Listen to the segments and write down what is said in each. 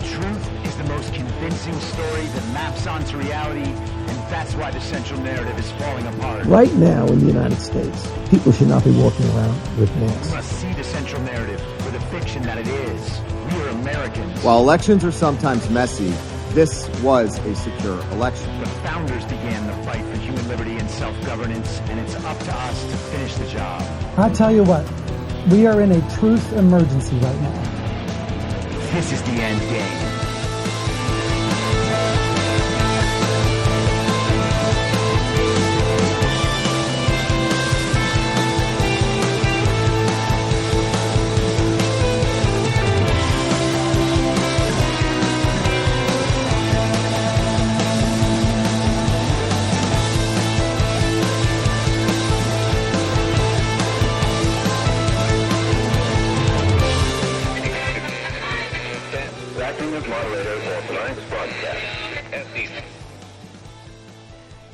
truth is the most convincing story that maps onto reality, and that's why the central narrative is falling apart. Right now in the United States, people should not be walking around with masks. We must see the central narrative for the fiction that it is. We are Americans. While elections are sometimes messy, this was a secure election. The founders began the fight for human liberty and self-governance, and it's up to us to finish the job. I'll tell you what, we are in a truth emergency right now. This is the end game.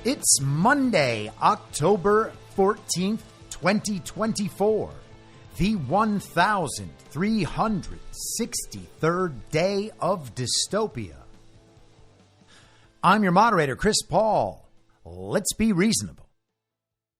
It's Monday, October 14th, 2024, the 1,363rd day of dystopia. I'm your moderator, Chris Paul. Let's be reasonable.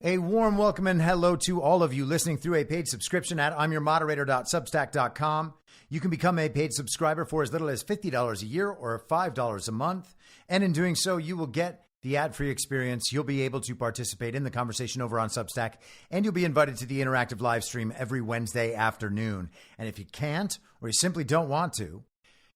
A warm welcome and hello to all of you listening through a paid subscription at imyourmoderator.substack.com. You can become a paid subscriber for as little as $50 a year or $5 a month. And in doing so, you will get the ad-free experience. You'll be able to participate in the conversation over on Substack, and you'll be invited to the interactive live stream every Wednesday afternoon. And if you can't, or you simply don't want to,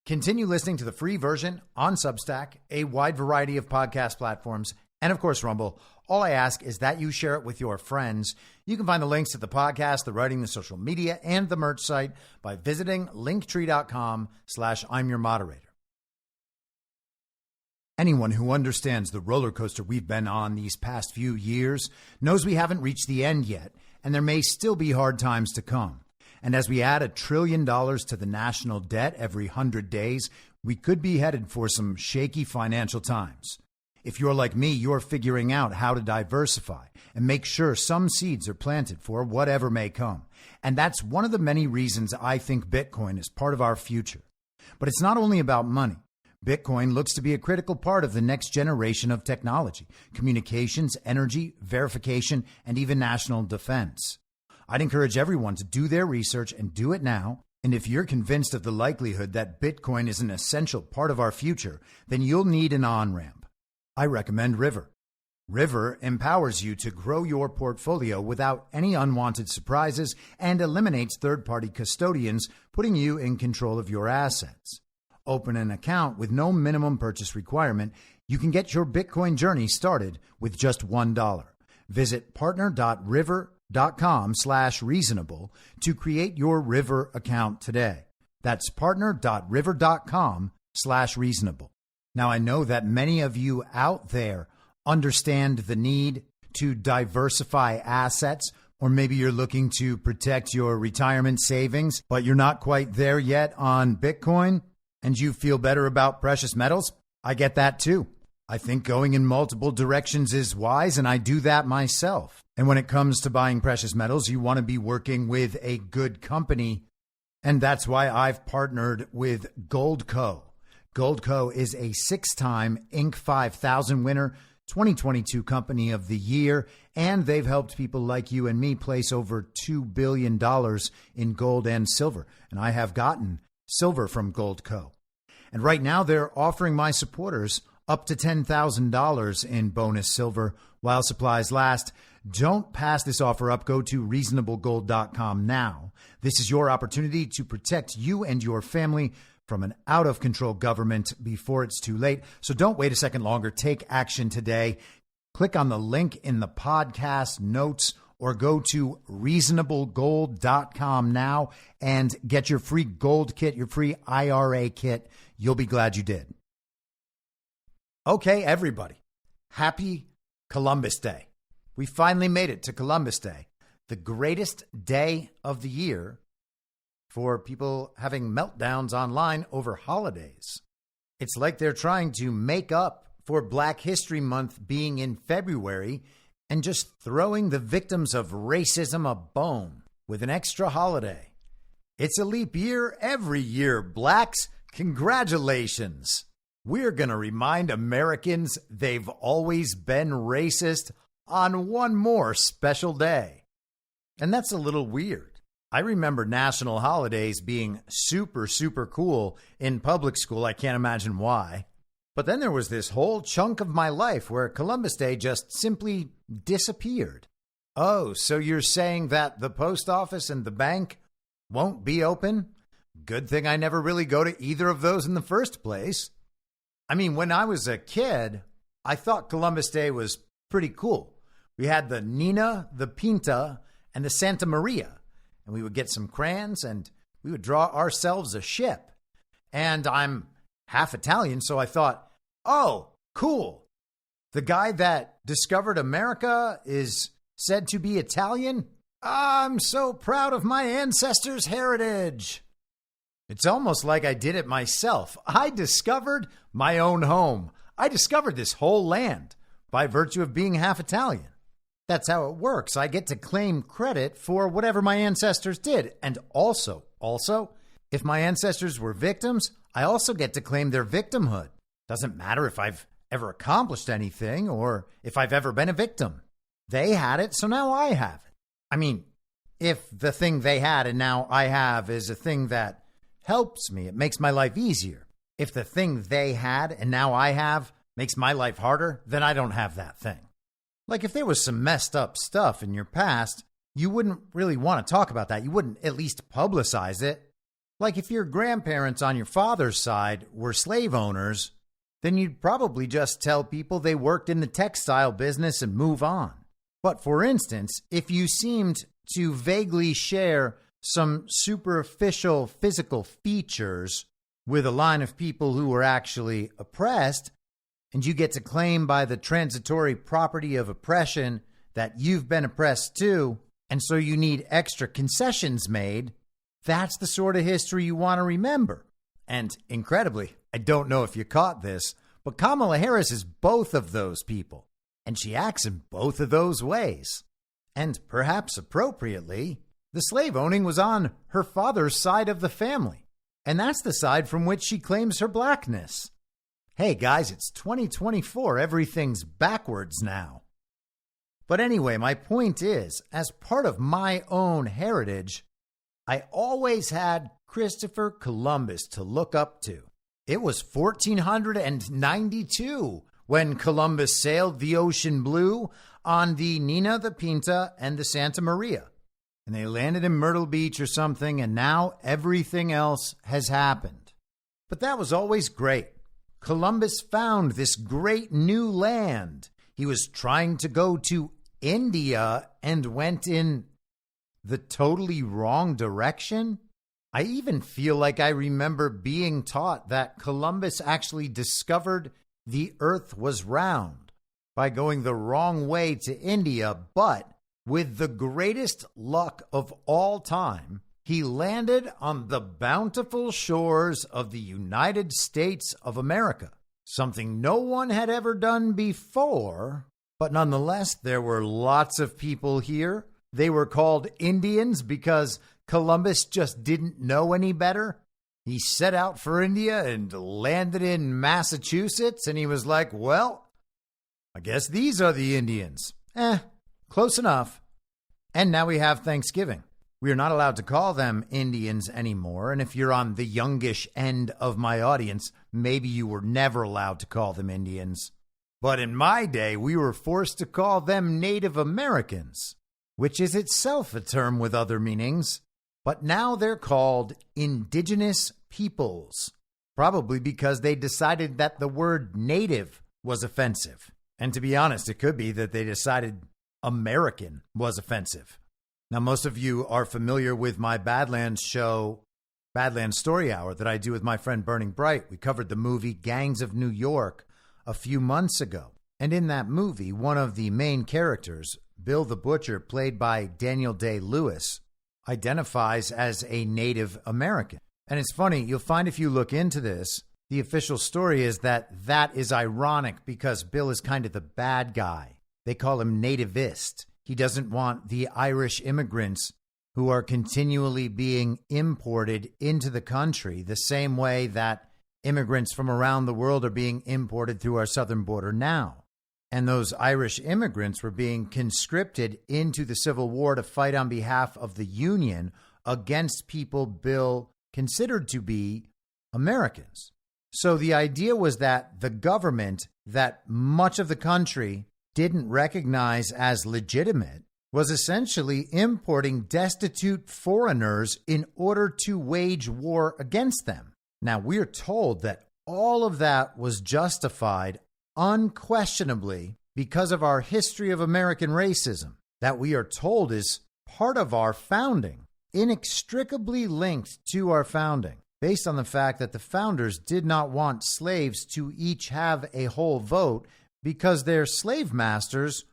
continue listening to the free version on Substack, a wide variety of podcast platforms, and of course, Rumble. All I ask is that you share it with your friends. You can find the links to the podcast, the writing, the social media, and the merch site by visiting linktree.com/I'mYourModerator. Anyone who understands the roller coaster we've been on these past few years knows we haven't reached the end yet, and there may still be hard times to come. And as we add $1 trillion to the national debt every 100 days, we could be headed for some shaky financial times. If you're like me, you're figuring out how to diversify and make sure some seeds are planted for whatever may come. And that's one of the many reasons I think Bitcoin is part of our future. But it's not only about money. Bitcoin looks to be a critical part of the next generation of technology, communications, energy, verification, and even national defense. I'd encourage everyone to do their research and do it now. And if you're convinced of the likelihood that Bitcoin is an essential part of our future, then you'll need an on-ramp. I recommend River. River empowers you to grow your portfolio without any unwanted surprises and eliminates third-party custodians, putting you in control of your assets. Open an account with no minimum purchase requirement. You can get your Bitcoin journey started with just $1. Visit partner.river.com/reasonable to create your River account today. That's partner.river.com/reasonable. Now, I know that many of you out there understand the need to diversify assets, or maybe you're looking to protect your retirement savings, but you're not quite there yet on Bitcoin. And you feel better about precious metals? I get that too. I think going in multiple directions is wise, and I do that myself. And when it comes to buying precious metals, you want to be working with a good company. And that's why I've partnered with Goldco. Goldco is a 6-time Inc. 5000 winner, 2022 Company of the Year, and they've helped people like you and me place over $2 billion in gold and silver. And I have gotten silver from Goldco. And right now they're offering my supporters up to $10,000 in bonus silver while supplies last. Don't pass this offer up. Go to reasonablegold.com now. This is your opportunity to protect you and your family from an out-of-control government before it's too late. So don't wait a second longer. Take action today. Click on the link in the podcast notes or go to reasonablegold.com now and get your free gold kit, your free IRA kit. You'll be glad you did. Okay, everybody. Happy Columbus Day. We finally made it to Columbus Day, the greatest day of the year for people having meltdowns online over holidays. It's like they're trying to make up for Black History Month being in February and just throwing the victims of racism a bone with an extra holiday. It's a leap year every year. Blacks Congratulations. We're going to remind Americans they've always been racist on one more special day. And that's a little weird. I remember national holidays being super, super cool in public school. I can't imagine why. But then there was this whole chunk of my life where Columbus Day just simply disappeared. Oh, so you're saying that the post office and the bank won't be open? Good thing I never really go to either of those in the first place. I mean, when I was a kid, I thought Columbus Day was pretty cool. We had the Nina, the Pinta, and the Santa Maria. And we would get some crayons and we would draw ourselves a ship. And I'm half Italian, so I thought, oh, cool. The guy that discovered America is said to be Italian? I'm so proud of my ancestors' heritage. It's almost like I did it myself. I discovered my own home. I discovered this whole land by virtue of being half Italian. That's how it works. I get to claim credit for whatever my ancestors did. And also, if my ancestors were victims, I also get to claim their victimhood. Doesn't matter if I've ever accomplished anything or if I've ever been a victim. They had it, so now I have it. I mean, if the thing they had and now I have is a thing that helps me, it makes my life easier. If the thing they had and now I have makes my life harder, then I don't have that thing. Like if there was some messed up stuff in your past, you wouldn't really want to talk about that. You wouldn't at least publicize it. Like if your grandparents on your father's side were slave owners, then you'd probably just tell people they worked in the textile business and move on. But for instance, if you seemed to vaguely share some superficial physical features with a line of people who were actually oppressed, and you get to claim by the transitory property of oppression that you've been oppressed too, and so you need extra concessions made, that's the sort of history you want to remember. And incredibly, I don't know if you caught this, but Kamala Harris is both of those people. And she acts in both of those ways. And perhaps appropriately, the slave owning was on her father's side of the family. And that's the side from which she claims her blackness. Hey guys, it's 2024. Everything's backwards now. But anyway, my point is, as part of my own heritage, I always had Christopher Columbus to look up to. It was 1492 when Columbus sailed the ocean blue on the Nina, the Pinta, and the Santa Maria. And they landed in Myrtle Beach or something, and now everything else has happened. But that was always great. Columbus found this great new land. He was trying to go to India and went in the totally wrong direction. I even feel like I remember being taught that Columbus actually discovered the earth was round by going the wrong way to India, but with the greatest luck of all time, he landed on the bountiful shores of the United States of America, something no one had ever done before, but nonetheless, there were lots of people here. They were called Indians because Columbus just didn't know any better. He set out for India and landed in Massachusetts, and he was like, well, I guess these are the Indians. Close enough. And now we have Thanksgiving. We are not allowed to call them Indians anymore, and if you're on the youngish end of my audience, maybe you were never allowed to call them Indians. But in my day, we were forced to call them Native Americans, which is itself a term with other meanings. But now they're called indigenous peoples, probably because they decided that the word native was offensive. And to be honest, it could be that they decided American was offensive. Now, most of you are familiar with my Badlands show, Badlands Story Hour, that I do with my friend Burning Bright. We covered the movie Gangs of New York a few months ago. And in that movie, one of the main characters, Bill the Butcher, played by Daniel Day-Lewis, identifies as a Native American. And it's funny, you'll find if you look into this, the official story is that is ironic because Bill is kind of the bad guy. They call him nativist. He doesn't want the Irish immigrants who are continually being imported into the country the same way that immigrants from around the world are being imported through our southern border now. And those Irish immigrants were being conscripted into the Civil War to fight on behalf of the Union against people Bill considered to be Americans. So the idea was that the government that much of the country didn't recognize as legitimate was essentially importing destitute foreigners in order to wage war against them. Now, we're told that all of that was justified unquestionably because of our history of American racism, that we are told is part of our founding, inextricably linked to our founding, based on the fact that the founders did not want slaves to each have a whole vote because their slave masters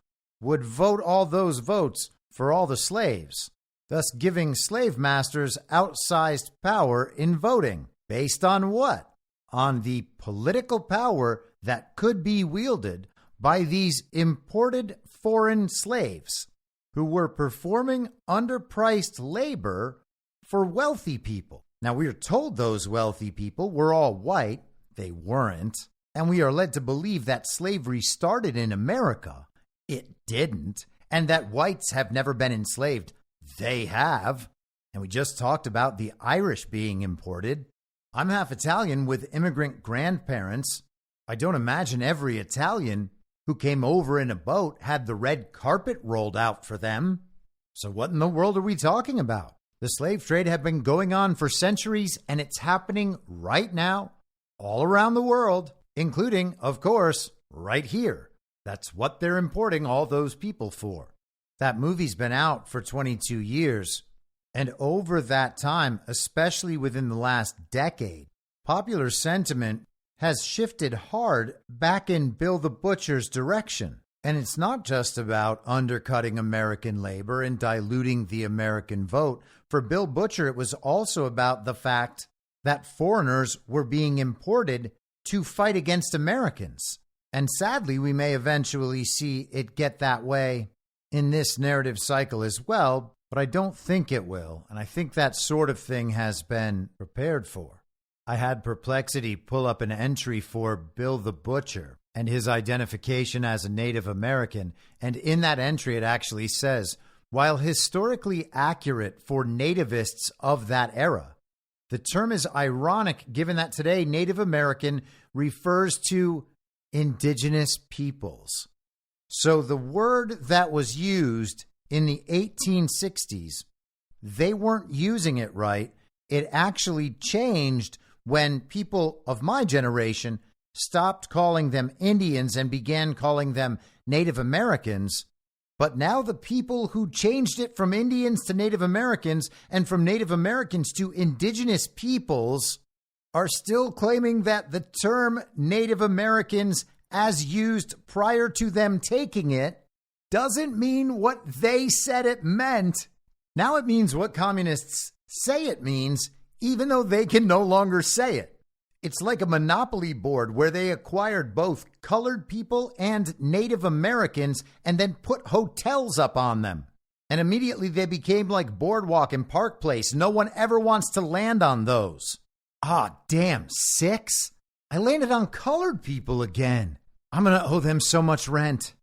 would vote all those votes for all the slaves, thus giving slave masters outsized power in voting. Based on what? On the political power that could be wielded by these imported foreign slaves who were performing underpriced labor for wealthy people. Now, we are told those wealthy people were all white. They weren't. And we are led to believe that slavery started in America. It didn't. And that whites have never been enslaved. They have. And we just talked about the Irish being imported. I'm half Italian with immigrant grandparents. I don't imagine every Italian who came over in a boat had the red carpet rolled out for them. So what in the world are we talking about? The slave trade had been going on for centuries, and it's happening right now all around the world, including, of course, right here. That's what they're importing all those people for. That movie's been out for 22 years. And over that time, especially within the last decade, popular sentiment has shifted hard back in Bill the Butcher's direction. And it's not just about undercutting American labor and diluting the American vote. For Bill Butcher, it was also about the fact that foreigners were being imported to fight against Americans. And sadly, we may eventually see it get that way in this narrative cycle as well, but I don't think it will. And I think that sort of thing has been prepared for. I had Perplexity pull up an entry for Bill the Butcher and his identification as a Native American. And in that entry, it actually says, while historically accurate for nativists of that era, the term is ironic given that today Native American refers to indigenous peoples. So the word that was used in the 1860s, they weren't using it right. It actually changed when people of my generation stopped calling them Indians and began calling them Native Americans. But now the people who changed it from Indians to Native Americans and from Native Americans to indigenous peoples are still claiming that the term Native Americans, as used prior to them taking it, doesn't mean what they said it meant. Now it means what communists say it means, even though they can no longer say it. It's like a monopoly board where they acquired both colored people and Native Americans and then put hotels up on them. And immediately they became like Boardwalk and Park Place. No one ever wants to land on those. Ah, damn, 6? I landed on colored people again. I'm going to owe them so much rent.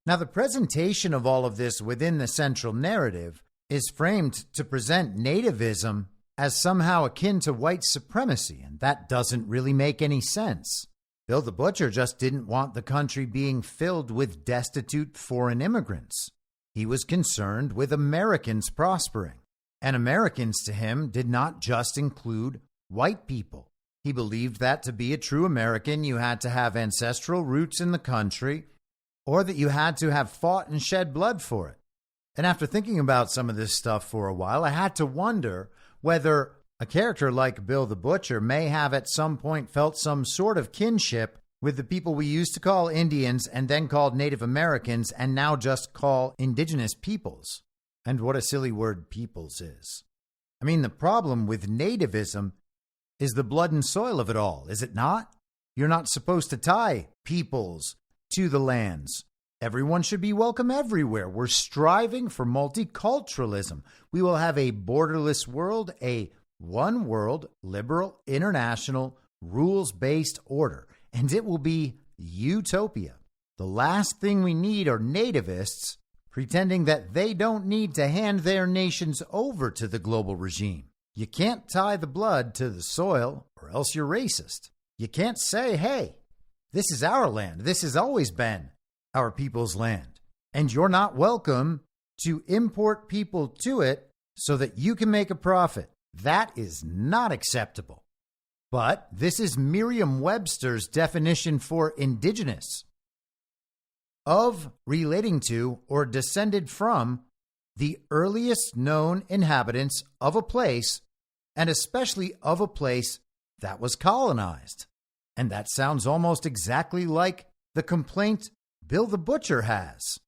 Now, the presentation of all of this within the central narrative is framed to present nativism as somehow akin to white supremacy, and that doesn't really make any sense. Bill the Butcher just didn't want the country being filled with destitute foreign immigrants. He was concerned with Americans prospering, and Americans to him did not just include white people. He believed that to be a true American, you had to have ancestral roots in the country, or that you had to have fought and shed blood for it. And after thinking about some of this stuff for a while, I had to wonder whether a character like Bill the Butcher may have at some point felt some sort of kinship with the people we used to call Indians and then called Native Americans and now just call indigenous peoples. And what a silly word peoples is. I mean, the problem with nativism is the blood and soil of it all, is it not? You're not supposed to tie peoples to the lands. Everyone should be welcome everywhere. We're striving for multiculturalism. We will have a borderless world, a one world, liberal, international, rules-based order, and it will be utopia. The last thing we need are nativists pretending that they don't need to hand their nations over to the global regime. You can't tie the blood to the soil or else you're racist. You can't say, hey, this is our land. This has always been our people's land. And you're not welcome to import people to it so that you can make a profit. That is not acceptable. But this is Merriam-Webster's definition for indigenous: of, relating to, or descended from the earliest known inhabitants of a place, and especially of a place that was colonized. And that sounds almost exactly like the complaint Bill the Butcher has.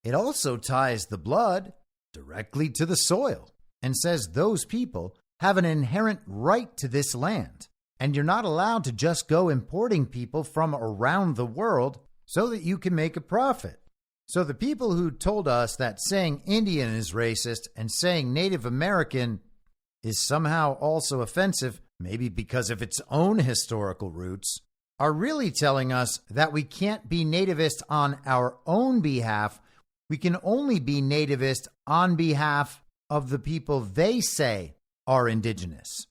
It also ties the blood directly to the soil and says those people have an inherent right to this land. And you're not allowed to just go importing people from around the world so that you can make a profit. So the people who told us that saying Indian is racist and saying Native American is somehow also offensive, maybe because of its own historical roots, are really telling us that we can't be nativist on our own behalf. We can only be nativist on behalf of the people they say are indigenous.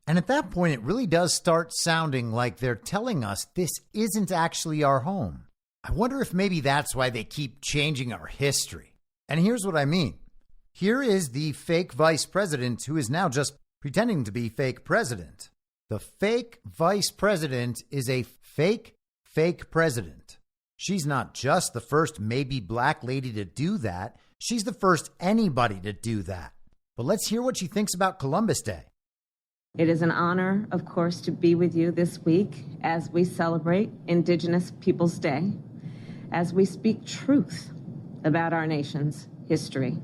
And at that point, it really does start sounding like they're telling us this isn't actually our home. I wonder if maybe that's why they keep changing our history. And here's what I mean. Here is the fake vice president who is now just pretending to be fake president. The fake vice president is a fake president. She's not just the first maybe black lady to do that. She's the first anybody to do that. But let's hear what she thinks about Columbus Day. It is an honor, of course, to be with you this week as we celebrate Indigenous Peoples Day, as we speak truth about our nation's history.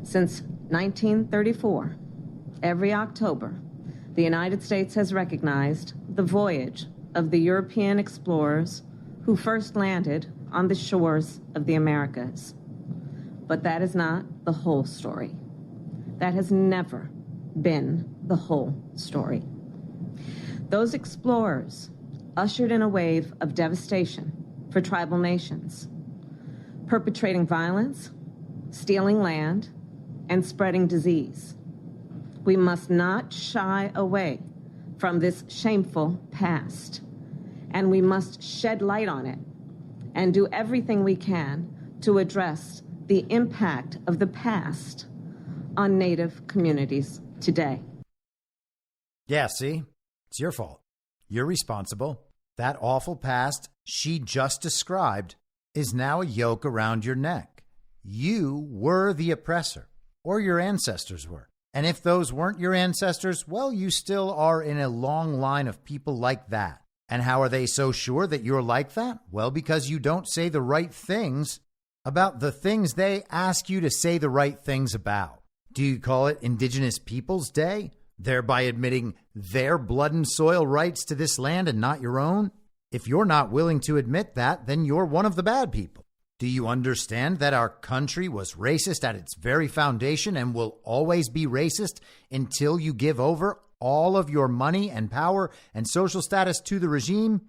Since 1934, every October, the United States has recognized the voyage of the European explorers who first landed on the shores of the Americas. But that is not the whole story. That has never been the whole story. Those explorers ushered in a wave of devastation for tribal nations, perpetrating violence, stealing land, and spreading disease. We must not shy away from this shameful past, and we must shed light on it and do everything we can to address the impact of the past on Native communities today. Yeah, see? It's your fault. You're responsible. That awful past she just described is now a yoke around your neck. You were the oppressor, or your ancestors were. And if those weren't your ancestors, well, you still are in a long line of people like that. And how are they so sure that you're like that? Well, because you don't say the right things about the things they ask you to say the right things about. Do you call it Indigenous Peoples Day, thereby admitting their blood and soil rights to this land and not your own? If you're not willing to admit that, then you're one of the bad people. Do you understand that our country was racist at its very foundation and will always be racist until you give over all of your money and power and social status to the regime?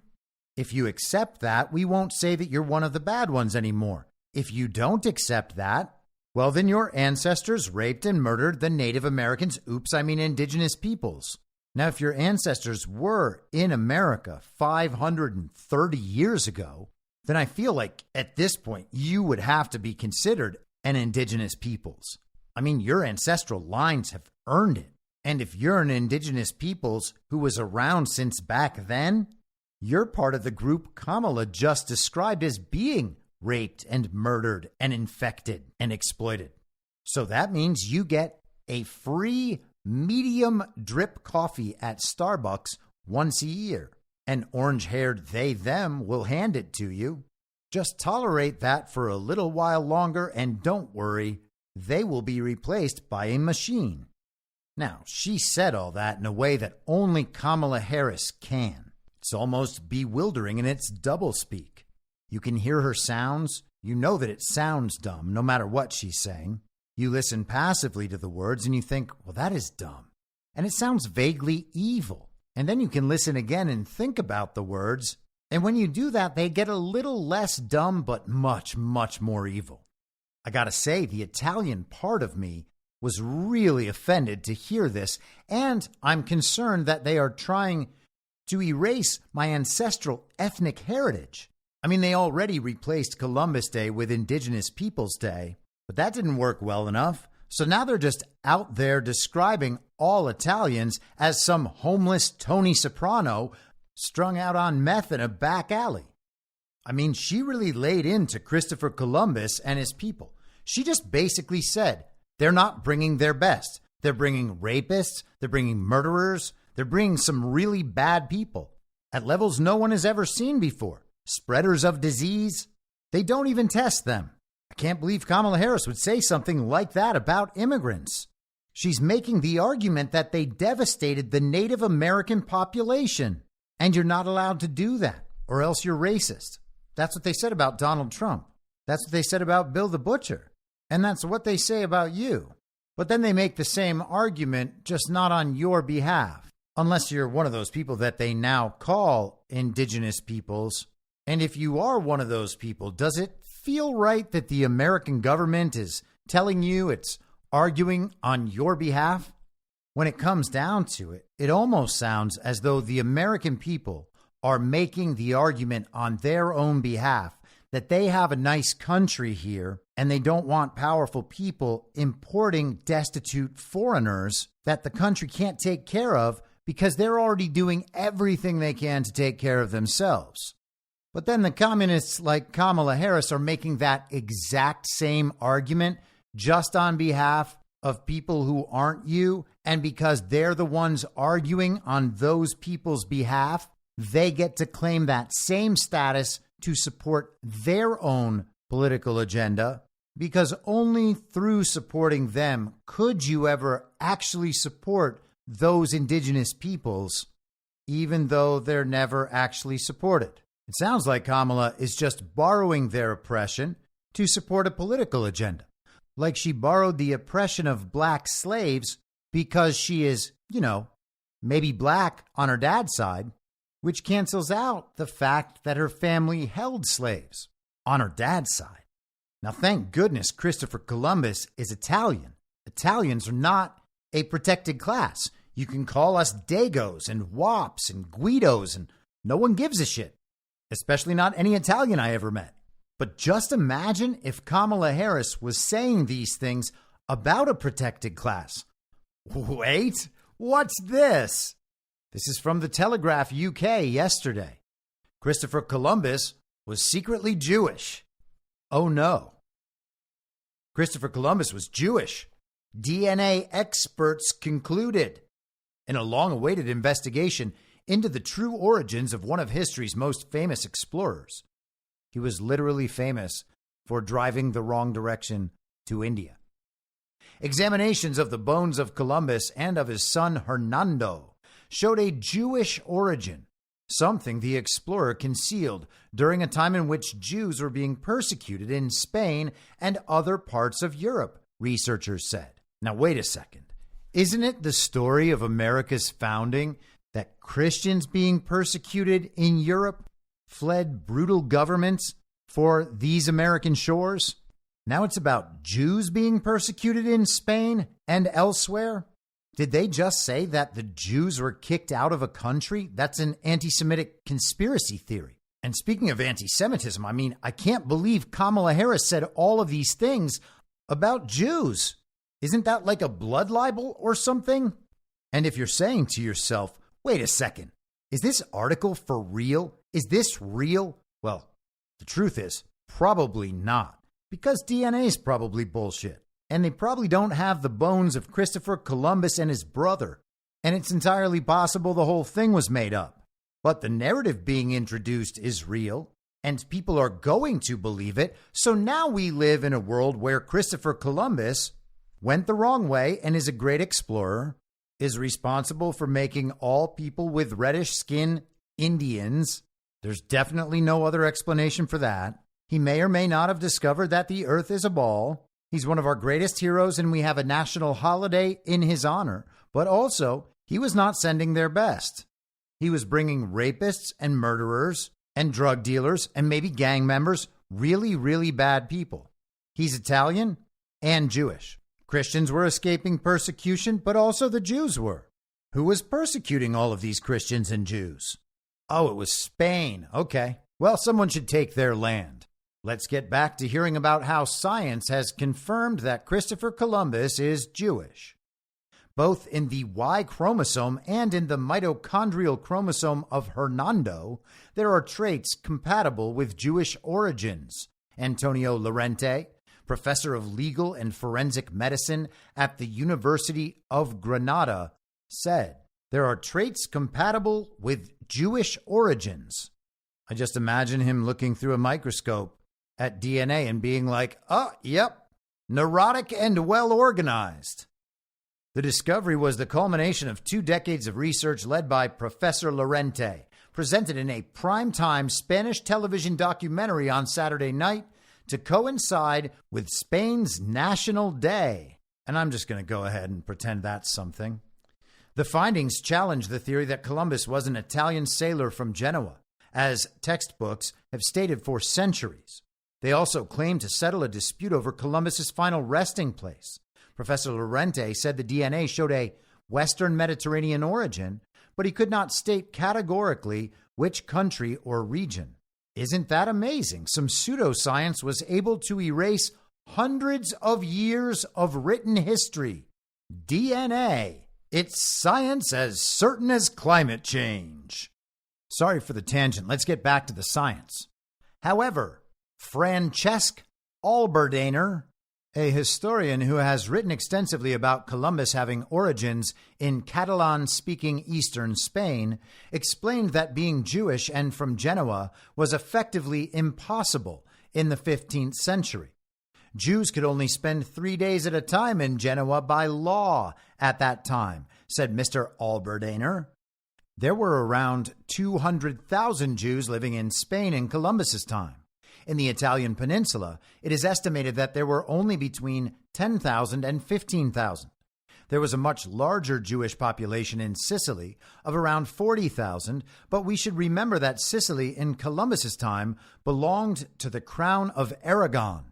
If you accept that, we won't say that you're one of the bad ones anymore. If you don't accept that, well, then your ancestors raped and murdered the Native Americans, indigenous peoples. Now, if your ancestors were in America 530 years ago, then I feel like at this point you would have to be considered an indigenous peoples. Your ancestral lines have earned it. And if you're an indigenous peoples who was around since back then, you're part of the group Kamala just described as being raped and murdered and infected and exploited. So that means you get a free medium drip coffee at Starbucks once a year. And orange-haired they-them will hand it to you. Just tolerate that for a little while longer, and don't worry, they will be replaced by a machine. Now, she said all that in a way that only Kamala Harris can. It's almost bewildering in its doublespeak. You can hear her sounds. You know that it sounds dumb, no matter what she's saying. You listen passively to the words and you think, well, that is dumb. And it sounds vaguely evil. And then you can listen again and think about the words. And when you do that, they get a little less dumb, but much, much more evil. I gotta say, the Italian part of me was really offended to hear this. And I'm concerned that they are trying to erase my ancestral ethnic heritage. I mean, they already replaced Columbus Day with Indigenous Peoples Day, but that didn't work well enough. So now they're just out there describing all Italians as some homeless Tony Soprano strung out on meth in a back alley. I mean, she really laid into Christopher Columbus and his people. She just basically said, they're not bringing their best. They're bringing rapists. They're bringing murderers. They're bringing some really bad people at levels no one has ever seen before. Spreaders of disease. They don't even test them. I can't believe Kamala Harris would say something like that about immigrants. She's making the argument that they devastated the Native American population. And you're not allowed to do that, or else you're racist. That's what they said about Donald Trump. That's what they said about Bill the Butcher. And that's what they say about you. But then they make the same argument, just not on your behalf. Unless you're one of those people that they now call indigenous peoples. And if you are one of those people, does it feel right that the American government is telling you it's arguing on your behalf? When it comes down to it, it almost sounds as though the American people are making the argument on their own behalf that they have a nice country here and they don't want powerful people importing destitute foreigners that the country can't take care of because they're already doing everything they can to take care of themselves. But then the communists like Kamala Harris are making that exact same argument just on behalf of people who aren't you. And because they're the ones arguing on those people's behalf, they get to claim that same status to support their own political agenda, because only through supporting them could you ever actually support those indigenous peoples, even though they're never actually supported. It sounds like Kamala is just borrowing their oppression to support a political agenda, like she borrowed the oppression of black slaves because she is, maybe black on her dad's side, which cancels out the fact that her family held slaves on her dad's side. Now, thank goodness Christopher Columbus is Italian. Italians are not a protected class. You can call us Dagos and Wops and Guidos, and no one gives a shit, especially not any Italian I ever met. But just imagine if Kamala Harris was saying these things about a protected class. Wait, what's this? This is from the Telegraph UK yesterday. Christopher Columbus was secretly Jewish. Oh no. Christopher Columbus was Jewish. DNA experts concluded in a long-awaited investigation into the true origins of one of history's most famous explorers. He was literally famous for driving the wrong direction to India. Examinations of the bones of Columbus and of his son Hernando showed a Jewish origin, something the explorer concealed during a time in which Jews were being persecuted in Spain and other parts of Europe, researchers said. Now, wait a second. Isn't it the story of America's founding that Christians being persecuted in Europe fled brutal governments for these American shores? Now it's about Jews being persecuted in Spain and elsewhere? Did they just say that the Jews were kicked out of a country? That's an anti-Semitic conspiracy theory. And speaking of anti-Semitism, I can't believe Kamala Harris said all of these things about Jews. Isn't that like a blood libel or something? And if you're saying to yourself, wait a second, is this article for real? Is this real? Well, the truth is probably not, because DNA is probably bullshit. And they probably don't have the bones of Christopher Columbus and his brother. And it's entirely possible the whole thing was made up. But the narrative being introduced is real, and people are going to believe it. So now we live in a world where Christopher Columbus went the wrong way and is a great explorer, is responsible for making all people with reddish skin Indians, There's definitely no other explanation for that. He may or may not have discovered that the earth is a ball. He's one of our greatest heroes, and we have a national holiday in his honor. But also, he was not sending their best. He was bringing rapists and murderers and drug dealers and maybe gang members, really, really bad people. He's Italian and Jewish. Christians were escaping persecution, but also the Jews were. Who was persecuting all of these Christians and Jews? Oh, it was Spain. Okay. Well, someone should take their land. Let's get back to hearing about how science has confirmed that Christopher Columbus is Jewish. Both in the Y chromosome and in the mitochondrial chromosome of Hernando, there are traits compatible with Jewish origins. Antonio Lorente, professor of legal and forensic medicine at the University of Granada, said, there are traits compatible with Jewish origins. I just imagine him looking through a microscope at DNA and being like, oh, yep, neurotic and well organized. The discovery was the culmination of 2 decades of research led by Professor Lorente, presented in a primetime Spanish television documentary on Saturday night to coincide with Spain's National Day. And I'm just going to go ahead and pretend that's something. The findings challenge the theory that Columbus was an Italian sailor from Genoa, as textbooks have stated for centuries. They also claim to settle a dispute over Columbus's final resting place. Professor Lorente said the DNA showed a Western Mediterranean origin, but he could not state categorically which country or region. Isn't that amazing? Some pseudoscience was able to erase hundreds of years of written history. DNA. It's science as certain as climate change. Sorry for the tangent. Let's get back to the science. However, Francesc Alberdainer, a historian who has written extensively about Columbus having origins in Catalan-speaking eastern Spain, explained that being Jewish and from Genoa was effectively impossible in the 15th century. Jews could only spend 3 days at a time in Genoa by law at that time, said Mr. Alberdainer. There were around 200,000 Jews living in Spain in Columbus's time. In the Italian peninsula, it is estimated that there were only between 10,000 and 15,000. There was a much larger Jewish population in Sicily of around 40,000, but we should remember that Sicily in Columbus's time belonged to the Crown of Aragon.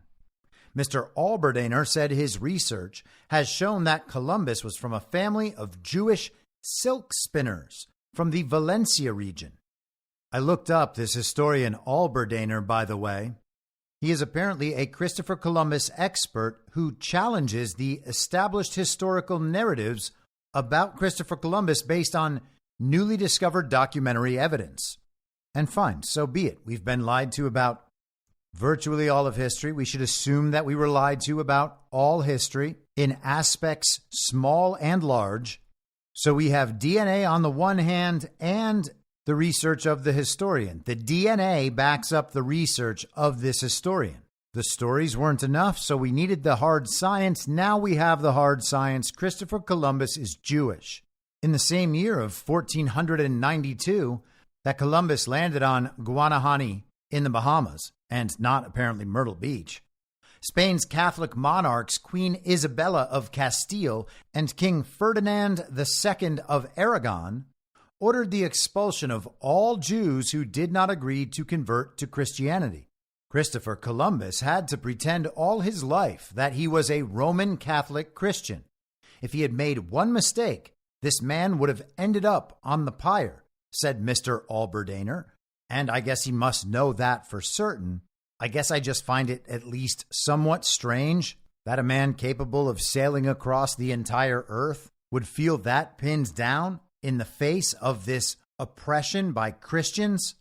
Mr. Alberdainer said his research has shown that Columbus was from a family of Jewish silk spinners from the Valencia region. I looked up this historian Alberdainer, by the way. He is apparently a Christopher Columbus expert who challenges the established historical narratives about Christopher Columbus based on newly discovered documentary evidence. And fine, so be it. We've been lied to about virtually all of history. We should assume that we were lied to about all history in aspects small and large. So we have DNA on the one hand and the research of the historian. The DNA backs up the research of this historian. The stories weren't enough, so we needed the hard science. Now we have the hard science. Christopher Columbus is Jewish. In the same year of 1492, that Columbus landed on Guanahani in the Bahamas, and not apparently Myrtle Beach, Spain's Catholic monarchs, Queen Isabella of Castile and King Ferdinand II of Aragon, ordered the expulsion of all Jews who did not agree to convert to Christianity. Christopher Columbus had to pretend all his life that he was a Roman Catholic Christian. If he had made one mistake, this man would have ended up on the pyre, said Mr. Alberdainer, and I guess he must know that for certain. I guess I just find it at least somewhat strange that a man capable of sailing across the entire earth would feel that pinned down in the face of this oppression by Christians.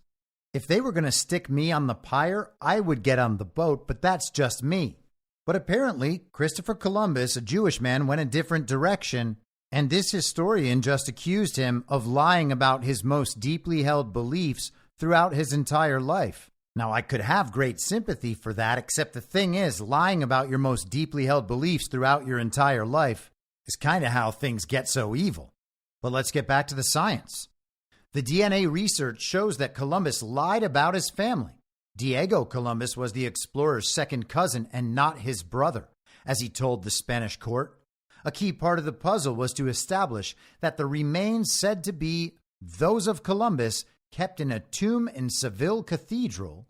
If they were going to stick me on the pyre, I would get on the boat, but that's just me. But apparently, Christopher Columbus, a Jewish man, went a different direction, and this historian just accused him of lying about his most deeply held beliefs throughout his entire life. Now, I could have great sympathy for that, except the thing is, lying about your most deeply held beliefs throughout your entire life is kind of how things get so evil. But let's get back to the science. The DNA research shows that Columbus lied about his family. Diego Columbus was the explorer's second cousin and not his brother, as he told the Spanish court. A key part of the puzzle was to establish that the remains said to be those of Columbus kept in a tomb in Seville Cathedral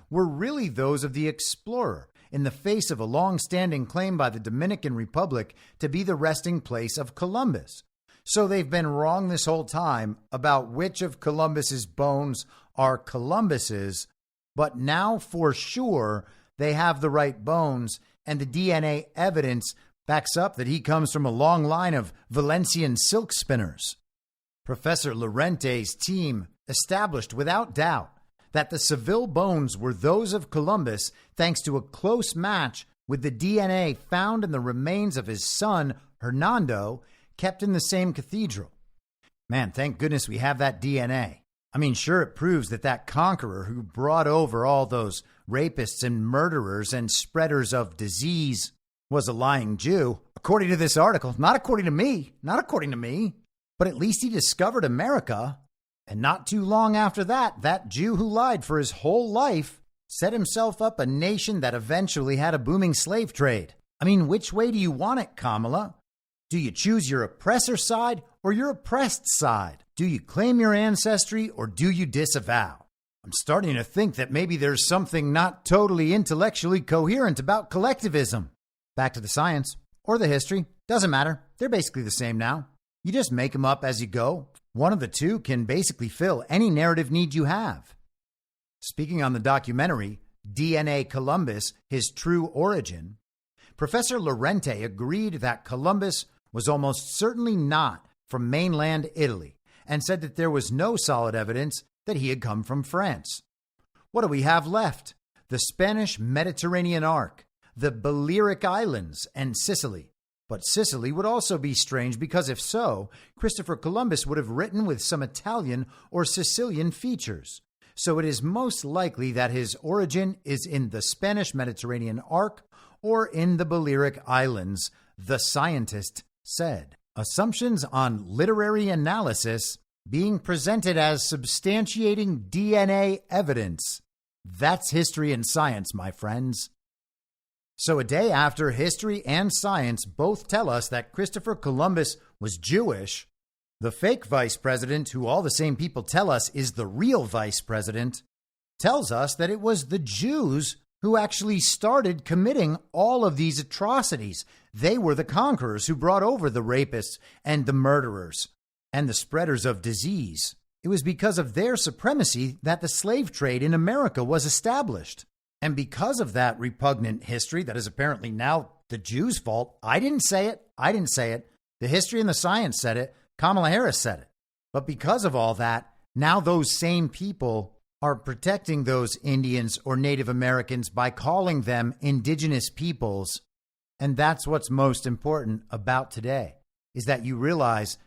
were really those of the explorer, in the face of a long-standing claim by the Dominican Republic to be the resting place of Columbus. So they've been wrong this whole time about which of Columbus's bones are Columbus's, but now for sure they have the right bones, and the DNA evidence backs up that he comes from a long line of Valencian silk spinners. Professor Llorente's team established without doubt that the Seville bones were those of Columbus thanks to a close match with the DNA found in the remains of his son, Hernando, kept in the same cathedral. Man, thank goodness we have that DNA. I mean, sure, it proves that that conqueror who brought over all those rapists and murderers and spreaders of disease was a lying Jew, according to this article. Not according to me, but at least he discovered America. And not too long after that, that Jew who lied for his whole life set himself up a nation that eventually had a booming slave trade. I mean, which way do you want it, Kamala? Do you choose your oppressor side or your oppressed side? Do you claim your ancestry or do you disavow? I'm starting to think that maybe there's something not totally intellectually coherent about collectivism. Back to the science or the history, doesn't matter. They're basically the same now. You just make them up as you go. One of the two can basically fill any narrative need you have. Speaking on the documentary, DNA Columbus, His True Origin, Professor Llorente agreed that Columbus was almost certainly not from mainland Italy and said that there was no solid evidence that he had come from France. What do we have left? The Spanish Mediterranean arc, the Balearic Islands, and Sicily. But Sicily would also be strange because if so, Christopher Columbus would have written with some Italian or Sicilian features. So it is most likely that his origin is in the Spanish Mediterranean arc or in the Balearic Islands, the scientist said. Assumptions on literary analysis being presented as substantiating DNA evidence. That's history and science, my friends. So a day after history and science both tell us that Christopher Columbus was Jewish, the fake vice president, who all the same people tell us is the real vice president, tells us that it was the Jews who actually started committing all of these atrocities. They were the conquerors who brought over the rapists and the murderers and the spreaders of disease. It was because of their supremacy that the slave trade in America was established. And because of that repugnant history that is apparently now the Jews' fault, I didn't say it. The history and the science said it. Kamala Harris said it. But because of all that, now those same people are protecting those Indians or Native Americans by calling them indigenous peoples. And that's what's most important about today, is that you realize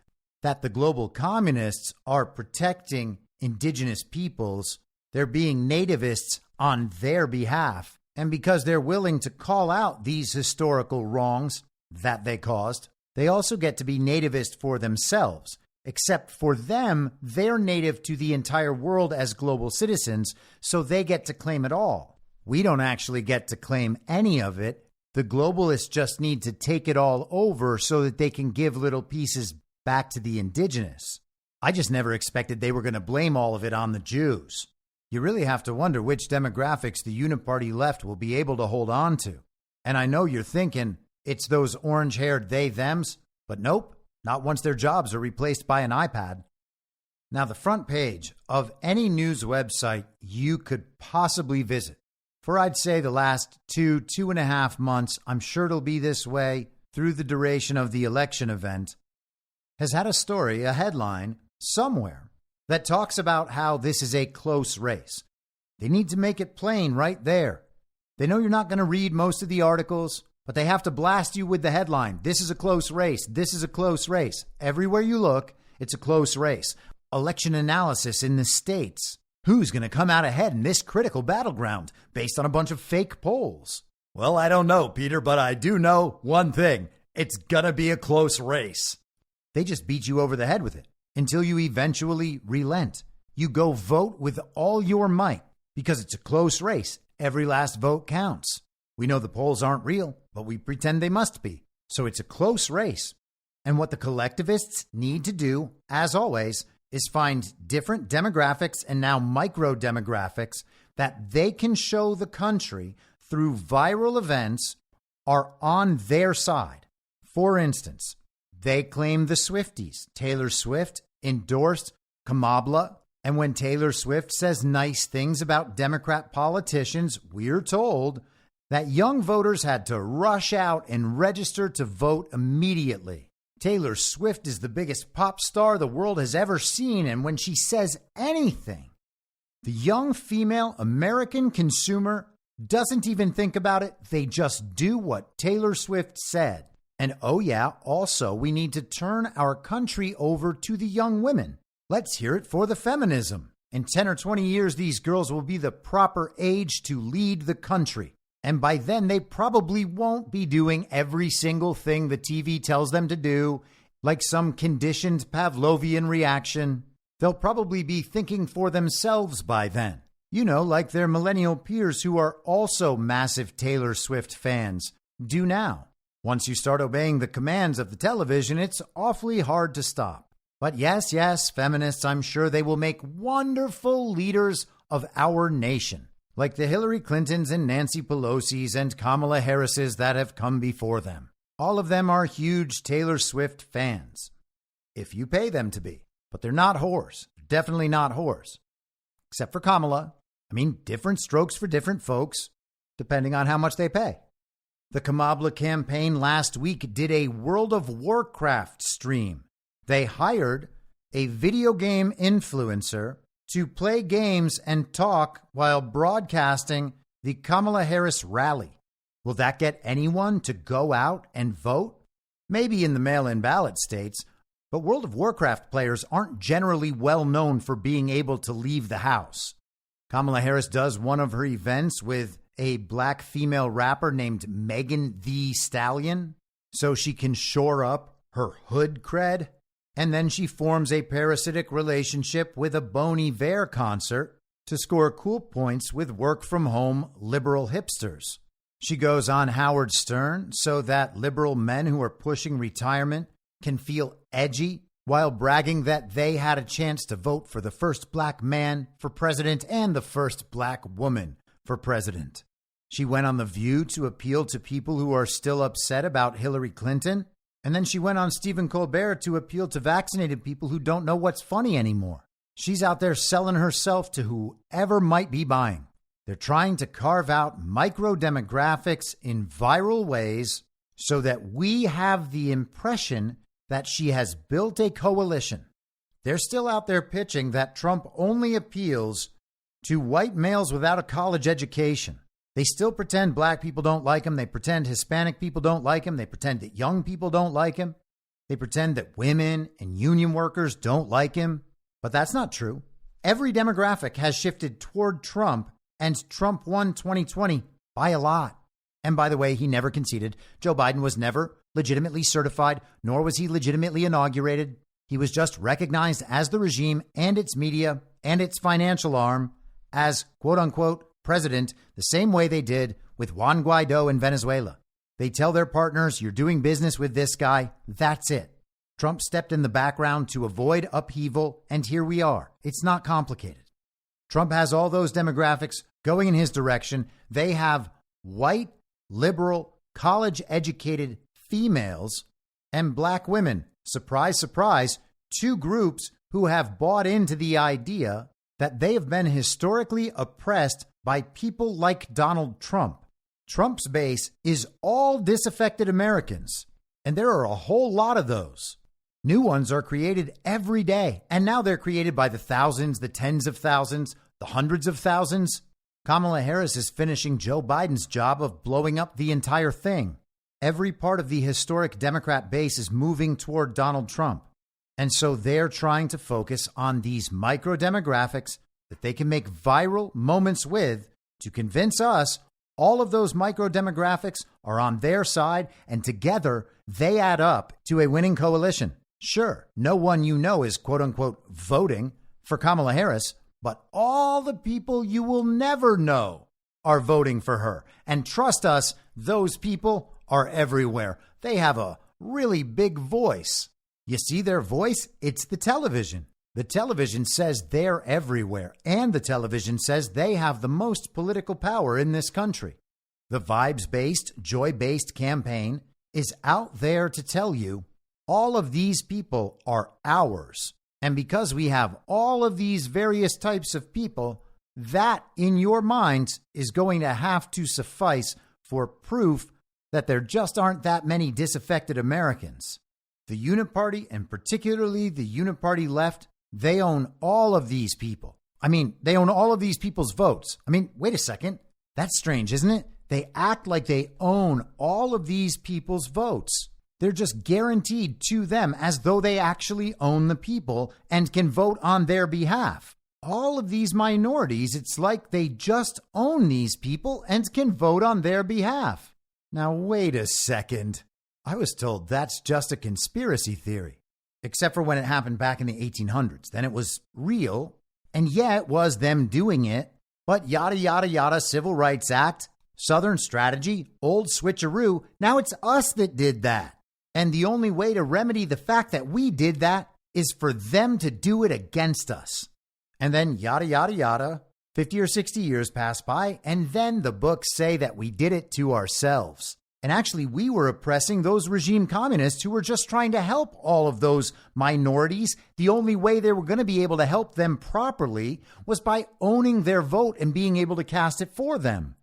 that the global communists are protecting indigenous peoples. They're being nativists on their behalf. And because they're willing to call out these historical wrongs that they caused, they also get to be nativist for themselves. Except for them, they're native to the entire world as global citizens, so they get to claim it all. We don't actually get to claim any of it. The globalists just need to take it all over so that they can give little pieces back to the indigenous. I just never expected they were going to blame all of it on the Jews. You really have to wonder which demographics the uniparty left will be able to hold on to. And I know you're thinking it's those orange-haired they-thems, but nope. Not once their jobs are replaced by an iPad. Now, the front page of any news website you could possibly visit, for I'd say the last 2.5 months, I'm sure it'll be this way through the duration of the election event, has had a story, a headline, somewhere that talks about how this is a close race. They need to make it plain right there. They know you're not going to read most of the articles, but they have to blast you with the headline. This is a close race. This is a close race. Everywhere you look, it's a close race. Election analysis in the states. Who's going to come out ahead in this critical battleground based on a bunch of fake polls? Well, I don't know, Peter, but I do know one thing. It's going to be a close race. They just beat you over the head with it. until you eventually relent. You go vote with all your might because it's a close race. Every last vote counts. We know the polls aren't real, but we pretend they must be. So it's a close race. And what the collectivists need to do, as always, is find different demographics and now micro demographics that they can show the country through viral events are on their side. For instance, they claim the Swifties. Taylor Swift endorsed Kamala. And when Taylor Swift says nice things about Democrat politicians, we're told that young voters had to rush out and register to vote immediately. Taylor Swift is the biggest pop star the world has ever seen, and when she says anything, the young female American consumer doesn't even think about it. They just do what Taylor Swift said. And oh yeah, also, we need to turn our country over to the young women. Let's hear it for the feminism. In 10 or 20 years, these girls will be the proper age to lead the country. And by then, they probably won't be doing every single thing the TV tells them to do, like some conditioned Pavlovian reaction. They'll probably be thinking for themselves by then. You know, like their millennial peers who are also massive Taylor Swift fans do now. Once you start obeying the commands of the television, it's awfully hard to stop. But yes, feminists, I'm sure they will make wonderful leaders of our nation, like the Hillary Clintons and Nancy Pelosi's and Kamala Harris's that have come before them. All of them are huge Taylor Swift fans, if you pay them to be. But they're not whores. Definitely not whores. Except for Kamala. I mean, different strokes for different folks, depending on how much they pay. The Kamala campaign last week did a World of Warcraft stream. They hired a video game influencer to play games and talk while broadcasting the Kamala Harris rally. Will that get anyone to go out and vote? Maybe in the mail-in ballot states, but World of Warcraft players aren't generally well known for being able to leave the house. Kamala Harris does one of her events with a black female rapper named Megan Thee Stallion, so she can shore up her hood cred. And then she forms a parasitic relationship with a Bon Iver concert to score cool points with work-from-home liberal hipsters. She goes on Howard Stern so that liberal men who are pushing retirement can feel edgy while bragging that they had a chance to vote for the first black man for president and the first black woman for president. She went on The View to appeal to people who are still upset about Hillary Clinton. And then she went on Stephen Colbert to appeal to vaccinated people who don't know what's funny anymore. She's out there selling herself to whoever might be buying. They're trying to carve out micro demographics in viral ways so that we have the impression that she has built a coalition. They're still out there pitching that Trump only appeals to white males without a college education. They still pretend black people don't like him. They pretend Hispanic people don't like him. They pretend that young people don't like him. They pretend that women and union workers don't like him. But that's not true. Every demographic has shifted toward Trump, and Trump won 2020 by a lot. And by the way, he never conceded. Joe Biden was never legitimately certified, nor was he legitimately inaugurated. He was just recognized as the regime and its media and its financial arm as, quote unquote, president, the same way they did with Juan Guaido in Venezuela. They tell their partners, you're doing business with this guy. That's it. Trump stepped in the background to avoid upheaval, and here we are. It's not complicated. Trump has all those demographics going in his direction. They have white, liberal, college-educated females and black women. Surprise, surprise, two groups who have bought into the idea that they have been historically oppressed by people like Donald Trump. Trump's base is all disaffected Americans, and there are a whole lot of those. New ones are created every day, and now they're created by the thousands, the tens of thousands, the hundreds of thousands. Kamala Harris is finishing Joe Biden's job of blowing up the entire thing. Every part of the historic Democrat base is moving toward Donald Trump. And so they're trying to focus on these micro demographics that they can make viral moments with to convince us all of those micro demographics are on their side, and together they add up to a winning coalition. Sure, no one you know is quote unquote voting for Kamala Harris, but all the people you will never know are voting for her. And trust us, those people are everywhere. They have a really big voice. You see their voice? It's the television. The television says they're everywhere, and the television says they have the most political power in this country. The vibes-based, joy-based campaign is out there to tell you all of these people are ours. And because we have all of these various types of people, that in your minds is going to have to suffice for proof that there just aren't that many disaffected Americans. The Uniparty, and particularly the Uniparty left, they own all of these people. I mean, they own all of these people's votes. I mean, wait a second. That's strange, isn't it? They act like they own all of these people's votes. They're just guaranteed to them as though they actually own the people and can vote on their behalf. All of these minorities, it's like they just own these people and can vote on their behalf. Now, wait a second. I was told that's just a conspiracy theory. Except for when it happened back in the 1800s. Then it was real. And yeah, it was them doing it. But yada, yada, yada, Civil Rights Act, Southern strategy, old switcheroo. Now it's us that did that. And the only way to remedy the fact that we did that is for them to do it against us. And then yada, yada, yada, 50 or 60 years pass by. And then the books say that we did it to ourselves. And actually, we were oppressing those regime communists who were just trying to help all of those minorities. The only way they were going to be able to help them properly was by owning their vote and being able to cast it for them.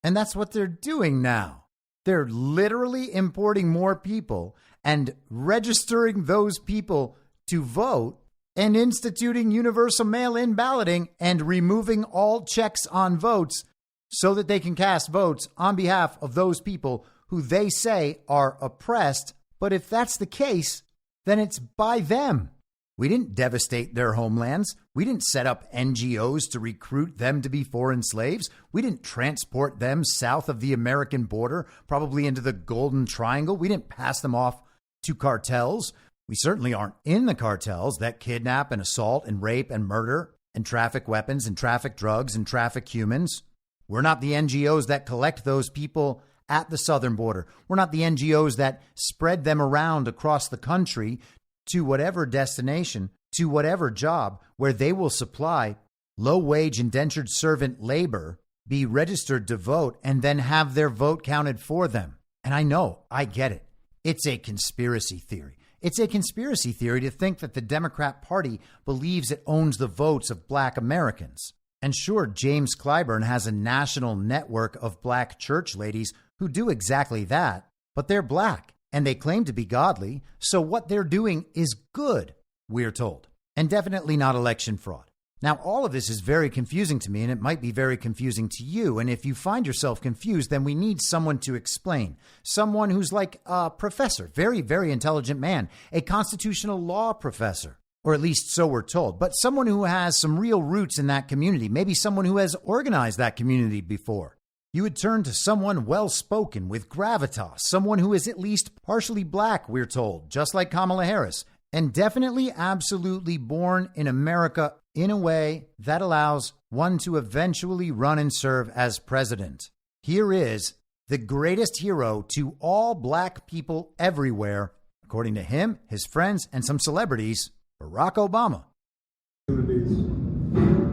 And that's what they're doing now. They're literally importing more people and registering those people to vote and instituting universal mail-in balloting and removing all checks on votes so that they can cast votes on behalf of those people who they say are oppressed. But if that's the case, then it's by them. We didn't devastate their homelands. We didn't set up NGOs to recruit them to be foreign slaves. We didn't transport them south of the American border, probably into the Golden Triangle. We didn't pass them off to cartels. We certainly aren't in the cartels that kidnap and assault and rape and murder and traffic weapons and traffic drugs and traffic humans. We're not the NGOs that collect those people at the southern border. We're not the NGOs that spread them around across the country to whatever destination, to whatever job where they will supply low-wage indentured servant labor, be registered to vote, and then have their vote counted for them. And I know, I get it. It's a conspiracy theory. It's a conspiracy theory to think that the Democrat Party believes it owns the votes of Black Americans. And sure, James Clyburn has a national network of Black church ladies who do exactly that, but they're Black and they claim to be godly. So what they're doing is good, we're told, and definitely not election fraud. Now, all of this is very confusing to me, and it might be very confusing to you. And if you find yourself confused, then we need someone to explain. Someone who's like a professor, very, very intelligent man, a constitutional law professor, or at least so we're told, but someone who has some real roots in that community, maybe someone who has organized that community before. You would turn to someone well-spoken with gravitas, someone who is at least partially Black, we're told, just like Kamala Harris, and definitely absolutely born in America in a way that allows one to eventually run and serve as president. Here is the greatest hero to all Black people everywhere, according to him, his friends, and some celebrities, Barack Obama.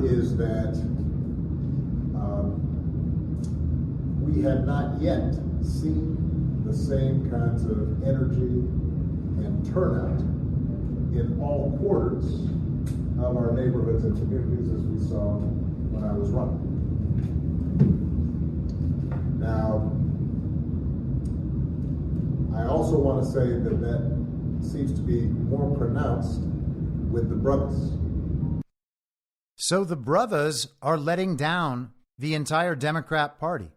Is that we have not yet seen the same kinds of energy and turnout in all quarters of our neighborhoods and communities as we saw when I was running. Now, I also want to say that that seems to be more pronounced with the brothers. So the brothers are letting down the entire Democrat Party,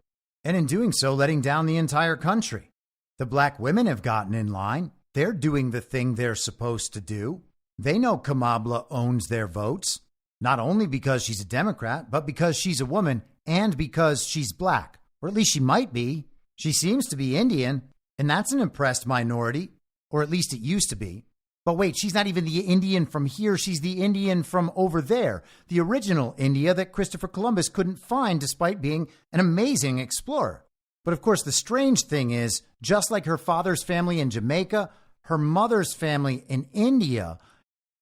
and in doing so, letting down the entire country. The Black women have gotten in line. They're doing the thing they're supposed to do. They know Kamala owns their votes, not only because she's a Democrat, but because she's a woman and because she's Black, or at least she might be. She seems to be Indian, and that's an oppressed minority, or at least it used to be. But wait, she's not even the Indian from here. She's the Indian from over there, the original India that Christopher Columbus couldn't find despite being an amazing explorer. But of course, the strange thing is, just like her father's family in Jamaica, her mother's family in India,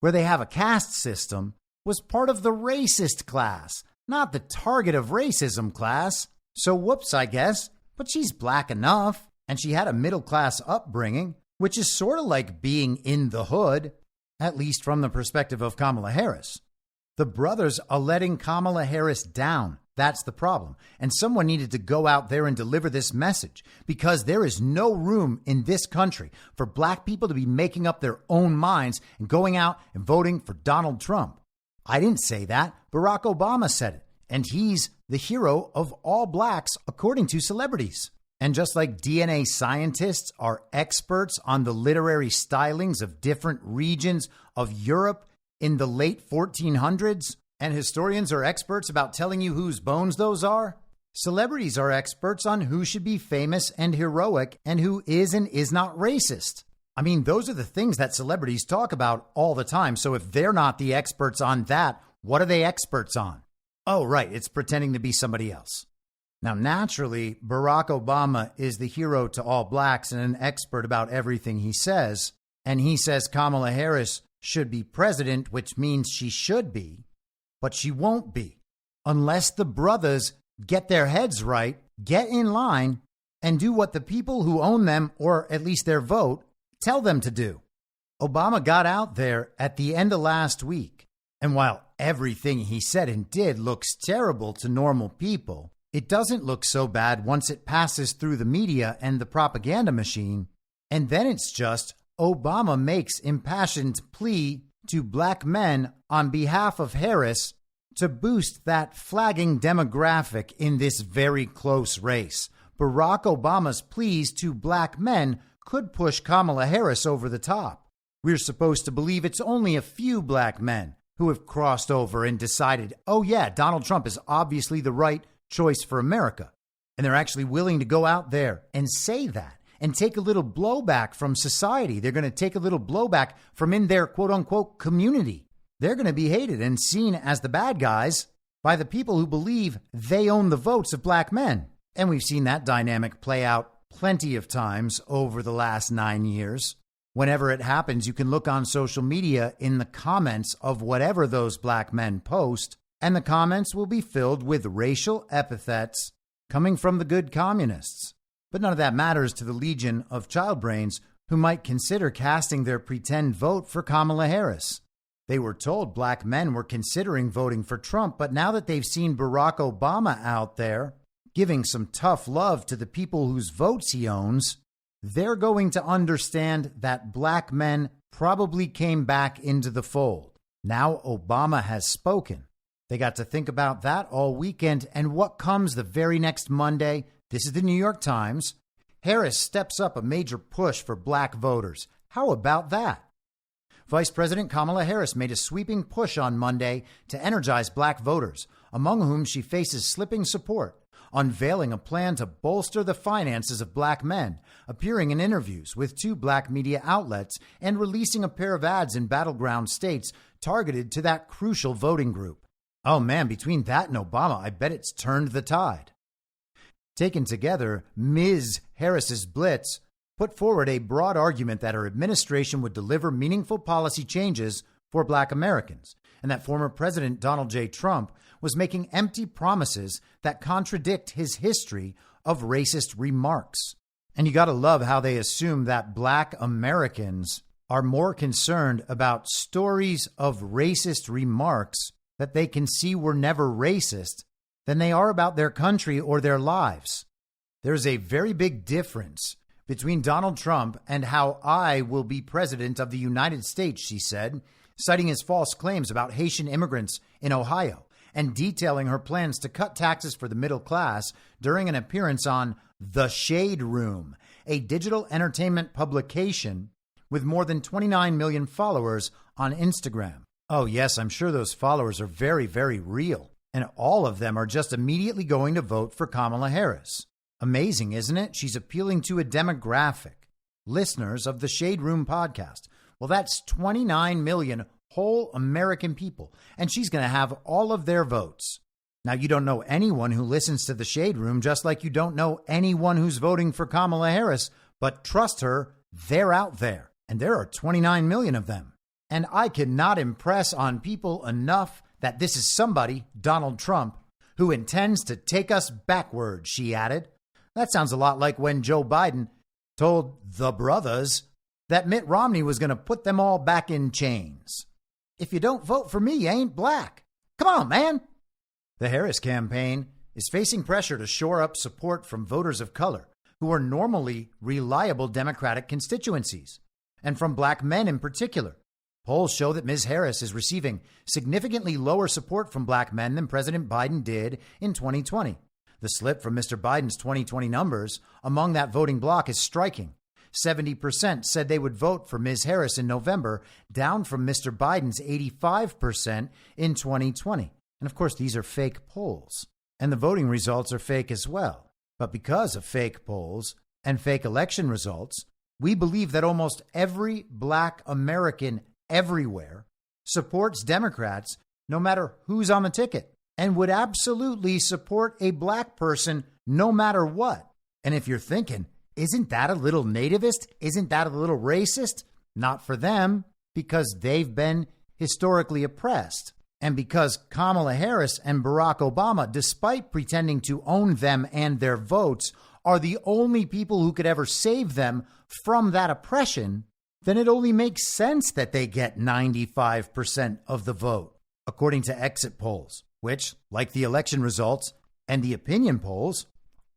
where they have a caste system, was part of the racist class, not the target of racism class. So whoops, I guess. But she's black enough, and she had a middle-class upbringing, which is sort of like being in the hood, at least from the perspective of Kamala Harris. The brothers are letting Kamala Harris down. That's the problem. And someone needed to go out there and deliver this message, because there is no room in this country for black people to be making up their own minds and going out and voting for Donald Trump. I didn't say that. Barack Obama said it. And he's the hero of all blacks, according to celebrities. And just like DNA scientists are experts on the literary stylings of different regions of Europe in the late 1400s, and historians are experts about telling you whose bones those are, celebrities are experts on who should be famous and heroic and who is and is not racist. I mean, those are the things that celebrities talk about all the time. So if they're not the experts on that, what are they experts on? Oh, right, it's pretending to be somebody else. Now, naturally, Barack Obama is the hero to all blacks and an expert about everything he says. And he says Kamala Harris should be president, which means she should be, but she won't be unless the brothers get their heads right, get in line, and do what the people who own them, or at least their vote, tell them to do. Obama got out there at the end of last week, and while everything he said and did looks terrible to normal people, it doesn't look so bad once it passes through the media and the propaganda machine. And then it's just Obama makes impassioned plea to black men on behalf of Harris to boost that flagging demographic in this very close race. Barack Obama's pleas to black men could push Kamala Harris over the top. We're supposed to believe it's only a few black men who have crossed over and decided, oh yeah, Donald Trump is obviously the right choice for America. And they're actually willing to go out there and say that and take a little blowback from society. They're going to take a little blowback from in their quote unquote community. They're going to be hated and seen as the bad guys by the people who believe they own the votes of black men. And we've seen that dynamic play out plenty of times over the last 9 years. Whenever it happens, you can look on social media in the comments of whatever those black men post, and the comments will be filled with racial epithets coming from the good communists. But none of that matters to the legion of child brains who might consider casting their pretend vote for Kamala Harris. They were told black men were considering voting for Trump, but now that they've seen Barack Obama out there giving some tough love to the people whose votes he owns, they're going to understand that black men probably came back into the fold. Now Obama has spoken. They got to think about that all weekend, and what comes the very next Monday? This is the New York Times. Harris steps up a major push for black voters. How about that? Vice President Kamala Harris made a sweeping push on Monday to energize black voters, among whom she faces slipping support, unveiling a plan to bolster the finances of black men, appearing in interviews with 2 black media outlets, and releasing a pair of ads in battleground states targeted to that crucial voting group. Oh man, between that and Obama, I bet it's turned the tide. Taken together, Ms. Harris's blitz put forward a broad argument that her administration would deliver meaningful policy changes for black Americans, and that former President Donald J. Trump was making empty promises that contradict his history of racist remarks. And you got to love how they assume that black Americans are more concerned about stories of racist remarks that they can see were never racist than they are about their country or their lives. There's a very big difference between Donald Trump and how I will be president of the United States, she said, citing his false claims about Haitian immigrants in Ohio and detailing her plans to cut taxes for the middle class during an appearance on The Shade Room, a digital entertainment publication with more than 29 million followers on Instagram. Oh, yes, I'm sure those followers are very, very real. And all of them are just immediately going to vote for Kamala Harris. Amazing, isn't it? She's appealing to a demographic. Listeners of the Shade Room podcast, Well, that's 29 million whole American people, and she's going to have all of their votes. Now, you don't know anyone who listens to the Shade Room, just like you don't know anyone who's voting for Kamala Harris, but trust her, they're out there, and there are 29 million of them. And I cannot impress on people enough that this is somebody, Donald Trump, who intends to take us backwards, she added. That sounds a lot like when Joe Biden told the brothers that Mitt Romney was going to put them all back in chains. If you don't vote for me, you ain't black. Come on, man. The Harris campaign is facing pressure to shore up support from voters of color who are normally reliable Democratic constituencies, and from black men in particular. Polls show that Ms. Harris is receiving significantly lower support from black men than President Biden did in 2020. The slip from Mr. Biden's 2020 numbers among that voting bloc is striking. 70% said they would vote for Ms. Harris in November, down from Mr. Biden's 85% in 2020. And of course, these are fake polls, and the voting results are fake as well. But because of fake polls and fake election results, we believe that almost every black American everywhere supports Democrats, no matter who's on the ticket, and would absolutely support a black person no matter what. And if you're thinking, isn't that a little nativist? Isn't that a little racist? Not for them, because they've been historically oppressed. And because Kamala Harris and Barack Obama, despite pretending to own them and their votes, are the only people who could ever save them from that oppression, then it only makes sense that they get 95% of the vote, according to exit polls, which, like the election results and the opinion polls,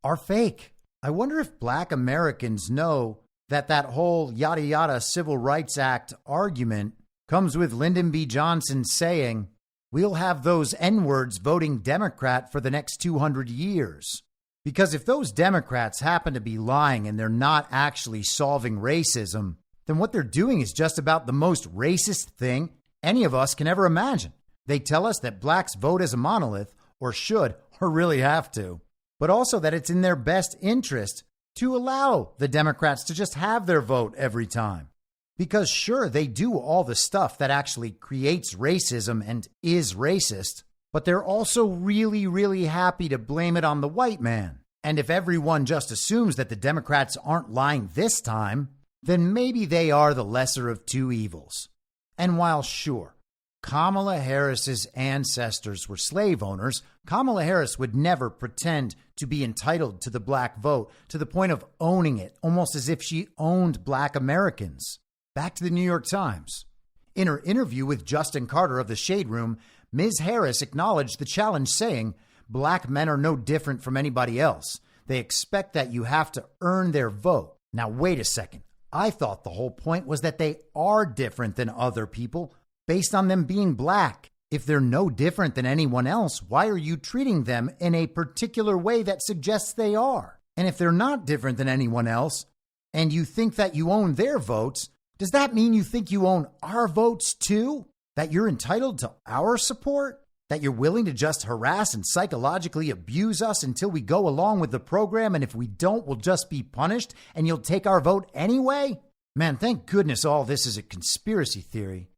are fake. I wonder if black Americans know that that whole yada yada Civil Rights Act argument comes with Lyndon B. Johnson saying, we'll have those N-words voting Democrat for the next 200 years. Because if those Democrats happen to be lying and they're not actually solving racism, then what they're doing is just about the most racist thing any of us can ever imagine. They tell us that blacks vote as a monolith, or should, or really have to, but also that it's in their best interest to allow the Democrats to just have their vote every time. Because sure, they do all the stuff that actually creates racism and is racist, but they're also really, really happy to blame it on the white man. And if everyone just assumes that the Democrats aren't lying this time, then maybe they are the lesser of two evils. And while sure, Kamala Harris's ancestors were slave owners, Kamala Harris would never pretend to be entitled to the black vote to the point of owning it, almost as if she owned black Americans. Back to the New York Times. In her interview with Justin Carter of the Shade Room, Ms. Harris acknowledged the challenge, saying, black men are no different from anybody else. They expect that you have to earn their vote. Now, wait a second. I thought the whole point was that they are different than other people based on them being black. If they're no different than anyone else, why are you treating them in a particular way that suggests they are? And if they're not different than anyone else, and you think that you own their votes, does that mean you think you own our votes too? That you're entitled to our support? That you're willing to just harass and psychologically abuse us until we go along with the program, and if we don't, we'll just be punished and you'll take our vote anyway? Man, thank goodness all this is a conspiracy theory.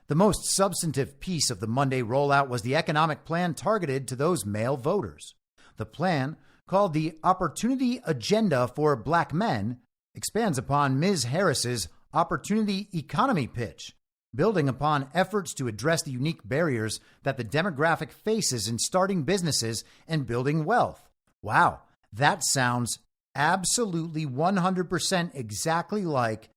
The most substantive piece of the Monday rollout was the economic plan targeted to those male voters. The plan, called the Opportunity Agenda for Black Men, expands upon Ms. Harris's Opportunity Economy pitch, building upon efforts to address the unique barriers that the demographic faces in starting businesses and building wealth. Wow, that sounds absolutely 100% exactly like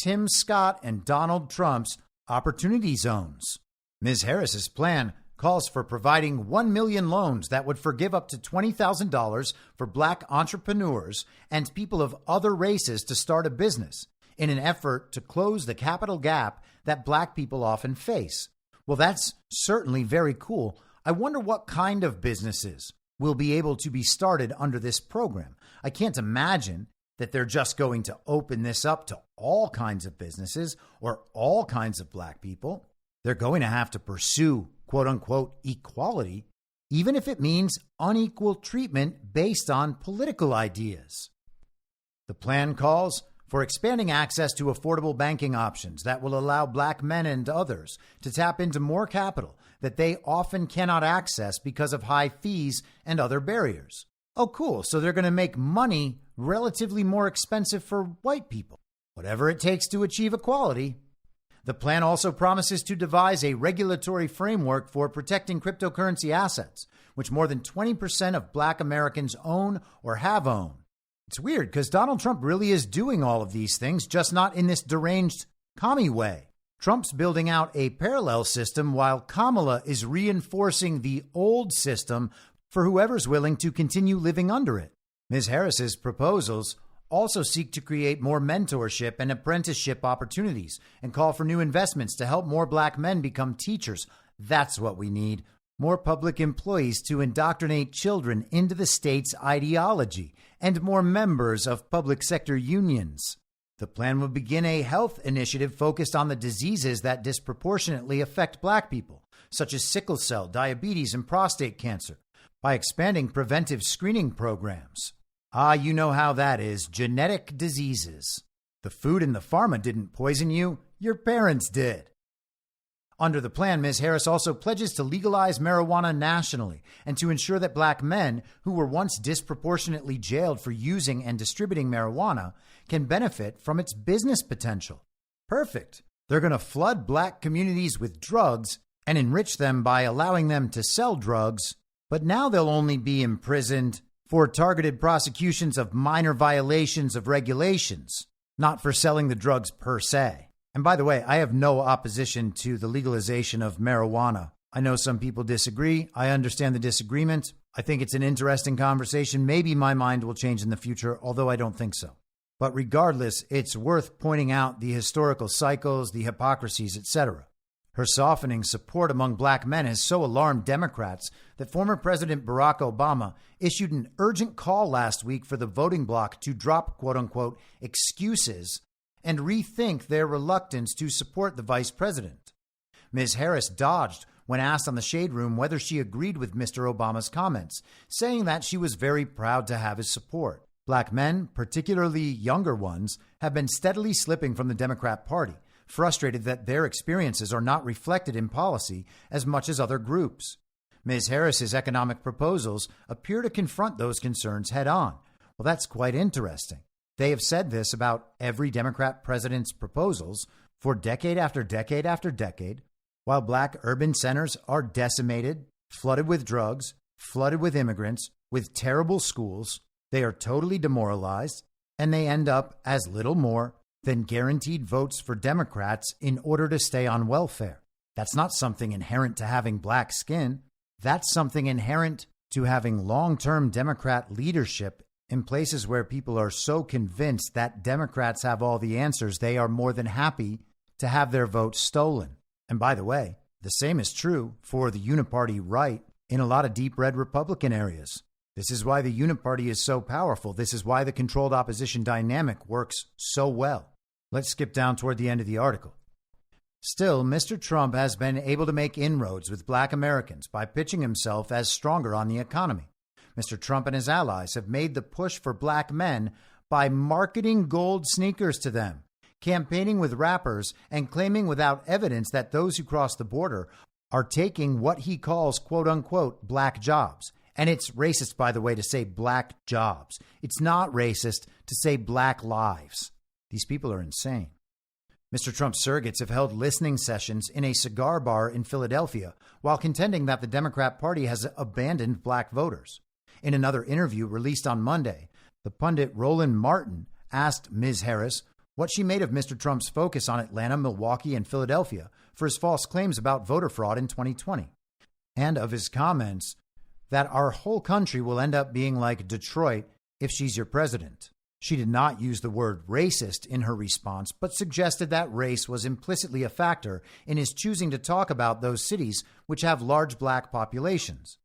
Tim Scott and Donald Trump's Opportunity Zones. Ms. Harris's plan calls for providing 1 million loans that would forgive up to $20,000 for black entrepreneurs and people of other races to start a business in an effort to close the capital gap that black people often face. Well, that's certainly very cool. I wonder what kind of businesses will be able to be started under this program. I can't imagine that they're just going to open this up to all kinds of businesses or all kinds of black people. They're going to have to pursue, quote unquote, equality, even if it means unequal treatment based on political ideas. The plan calls for expanding access to affordable banking options that will allow black men and others to tap into more capital that they often cannot access because of high fees and other barriers. Oh, cool. So they're going to make money relatively more expensive for white people. Whatever it takes to achieve equality. The plan also promises to devise a regulatory framework for protecting cryptocurrency assets, which more than 20% of black Americans own or have owned. It's weird because Donald Trump really is doing all of these things, just not in this deranged commie way. Trump's building out a parallel system while Kamala is reinforcing the old system for whoever's willing to continue living under it. Ms. Harris's proposals also seek to create more mentorship and apprenticeship opportunities and call for new investments to help more black men become teachers. That's what we need. More public employees to indoctrinate children into the state's ideology, and more members of public sector unions. The plan will begin a health initiative focused on the diseases that disproportionately affect black people, such as sickle cell, diabetes, and prostate cancer, by expanding preventive screening programs. You know how that is, genetic diseases. The food in the pharma didn't poison you, your parents did. Under the plan, Ms. Harris also pledges to legalize marijuana nationally and to ensure that black men who were once disproportionately jailed for using and distributing marijuana can benefit from its business potential. Perfect. They're going to flood black communities with drugs and enrich them by allowing them to sell drugs, but now they'll only be imprisoned for targeted prosecutions of minor violations of regulations, not for selling the drugs per se. And by the way, I have no opposition to the legalization of marijuana. I know some people disagree. I understand the disagreement. I think it's an interesting conversation. Maybe my mind will change in the future, although I don't think so. But regardless, it's worth pointing out the historical cycles, the hypocrisies, etc. Her softening support among black men has so alarmed Democrats that former President Barack Obama issued an urgent call last week for the voting bloc to drop, quote-unquote, excuses and rethink their reluctance to support the vice president. Ms. Harris dodged when asked on the Shade Room whether she agreed with Mr. Obama's comments, saying that she was very proud to have his support. Black men, particularly younger ones, have been steadily slipping from the Democrat Party, frustrated that their experiences are not reflected in policy as much as other groups. Ms. Harris's economic proposals appear to confront those concerns head on. Well, that's quite interesting. They have said this about every Democrat president's proposals for decade after decade after decade, while black urban centers are decimated, flooded with drugs, flooded with immigrants, with terrible schools. They are totally demoralized, and they end up as little more than guaranteed votes for Democrats in order to stay on welfare. That's not something inherent to having black skin. That's something inherent to having long-term Democrat leadership in places where people are so convinced that Democrats have all the answers, they are more than happy to have their votes stolen. And by the way, the same is true for the uniparty right in a lot of deep red Republican areas. This is why the uniparty is so powerful. This is why the controlled opposition dynamic works so well. Let's skip down toward the end of the article. Still, Mr. Trump has been able to make inroads with black Americans by pitching himself as stronger on the economy. Mr. Trump and his allies have made the push for black men by marketing gold sneakers to them, campaigning with rappers, and claiming without evidence that those who cross the border are taking what he calls, quote unquote, black jobs. And it's racist, by the way, to say black jobs. It's not racist to say black lives. These people are insane. Mr. Trump's surrogates have held listening sessions in a cigar bar in Philadelphia while contending that the Democrat Party has abandoned black voters. In another interview released on Monday, the pundit Roland Martin asked Ms. Harris what she made of Mr. Trump's focus on Atlanta, Milwaukee, and Philadelphia for his false claims about voter fraud in 2020, and of his comments that our whole country will end up being like Detroit if she's your president. She did not use the word racist in her response, but suggested that race was implicitly a factor in his choosing to talk about those cities which have large black populations.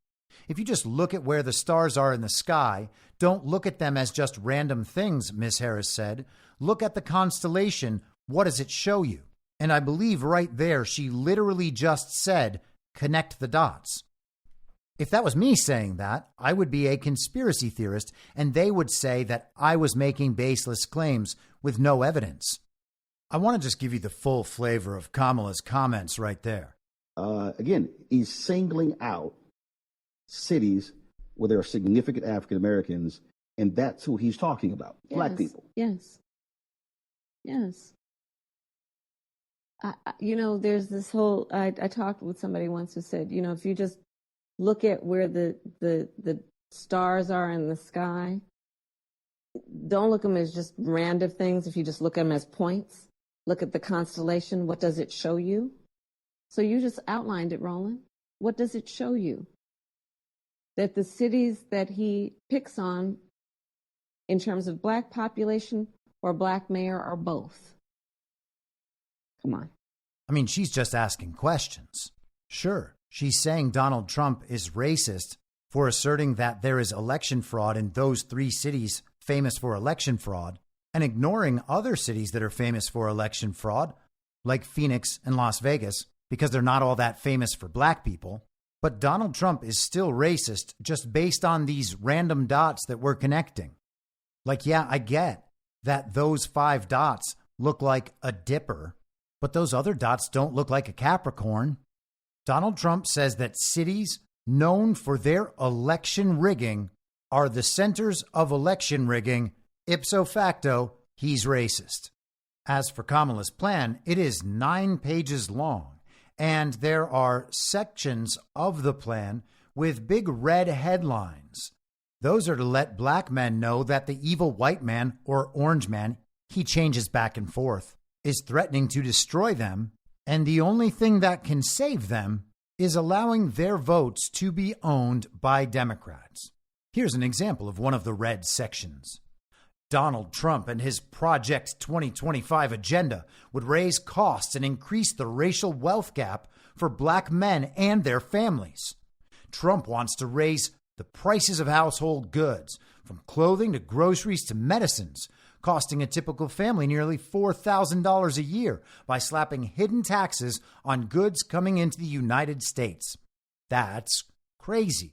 If you just look at where the stars are in the sky, don't look at them as just random things, Ms. Harris said. Look at the constellation. What does it show you? And I believe right there she literally just said, connect the dots. If that was me saying that, I would be a conspiracy theorist, and they would say that I was making baseless claims, with no evidence. I want to just give you the full flavor of Kamala's comments right there. Again, he's singling out cities where there are significant African Americans, and that's who he's talking about. Yes, Black people. Yes. There's this whole, I talked with somebody once who said, if you just look at where the stars are in the sky, don't look at them as just random things. If you just look at them as points, look at the constellation, what does it show you? So you just outlined it, Roland. What does it show you? That the cities that he picks on in terms of Black population or Black mayor are both. Come on. I mean, she's just asking questions. Sure, she's saying Donald Trump is racist for asserting that there is election fraud in those 3 cities famous for election fraud, and ignoring other cities that are famous for election fraud, like Phoenix and Las Vegas, because they're not all that famous for Black people. But Donald Trump is still racist just based on these random dots that we're connecting. Like, yeah, I get that those 5 dots look like a dipper, but those other dots don't look like a Capricorn. Donald Trump says that cities known for their election rigging are the centers of election rigging. Ipso facto, he's racist. As for Kamala's plan, it is 9 pages long. And there are sections of the plan with big red headlines. Those are to let Black men know that the evil white man or orange man, he changes back and forth, is threatening to destroy them. And the only thing that can save them is allowing their votes to be owned by Democrats. Here's an example of one of the red sections. Donald Trump and his Project 2025 agenda would raise costs and increase the racial wealth gap for Black men and their families. Trump wants to raise the prices of household goods, from clothing to groceries to medicines, costing a typical family nearly $4,000 a year by slapping hidden taxes on goods coming into the United States. That's crazy.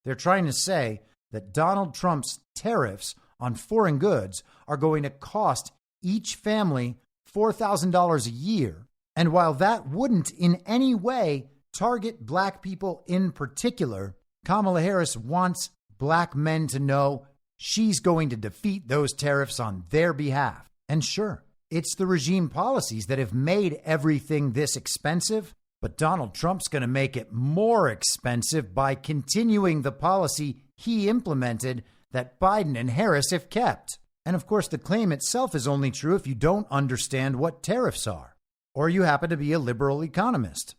They're trying to say that Donald Trump's tariffs on foreign goods are going to cost each family $4,000 a year. And while that wouldn't in any way target Black people in particular, Kamala Harris wants Black men to know she's going to defeat those tariffs on their behalf. And sure, it's the regime policies that have made everything this expensive, but Donald Trump's going to make it more expensive by continuing the policy he implemented that Biden and Harris have kept. And of course, the claim itself is only true if you don't understand what tariffs are, or you happen to be a liberal economist.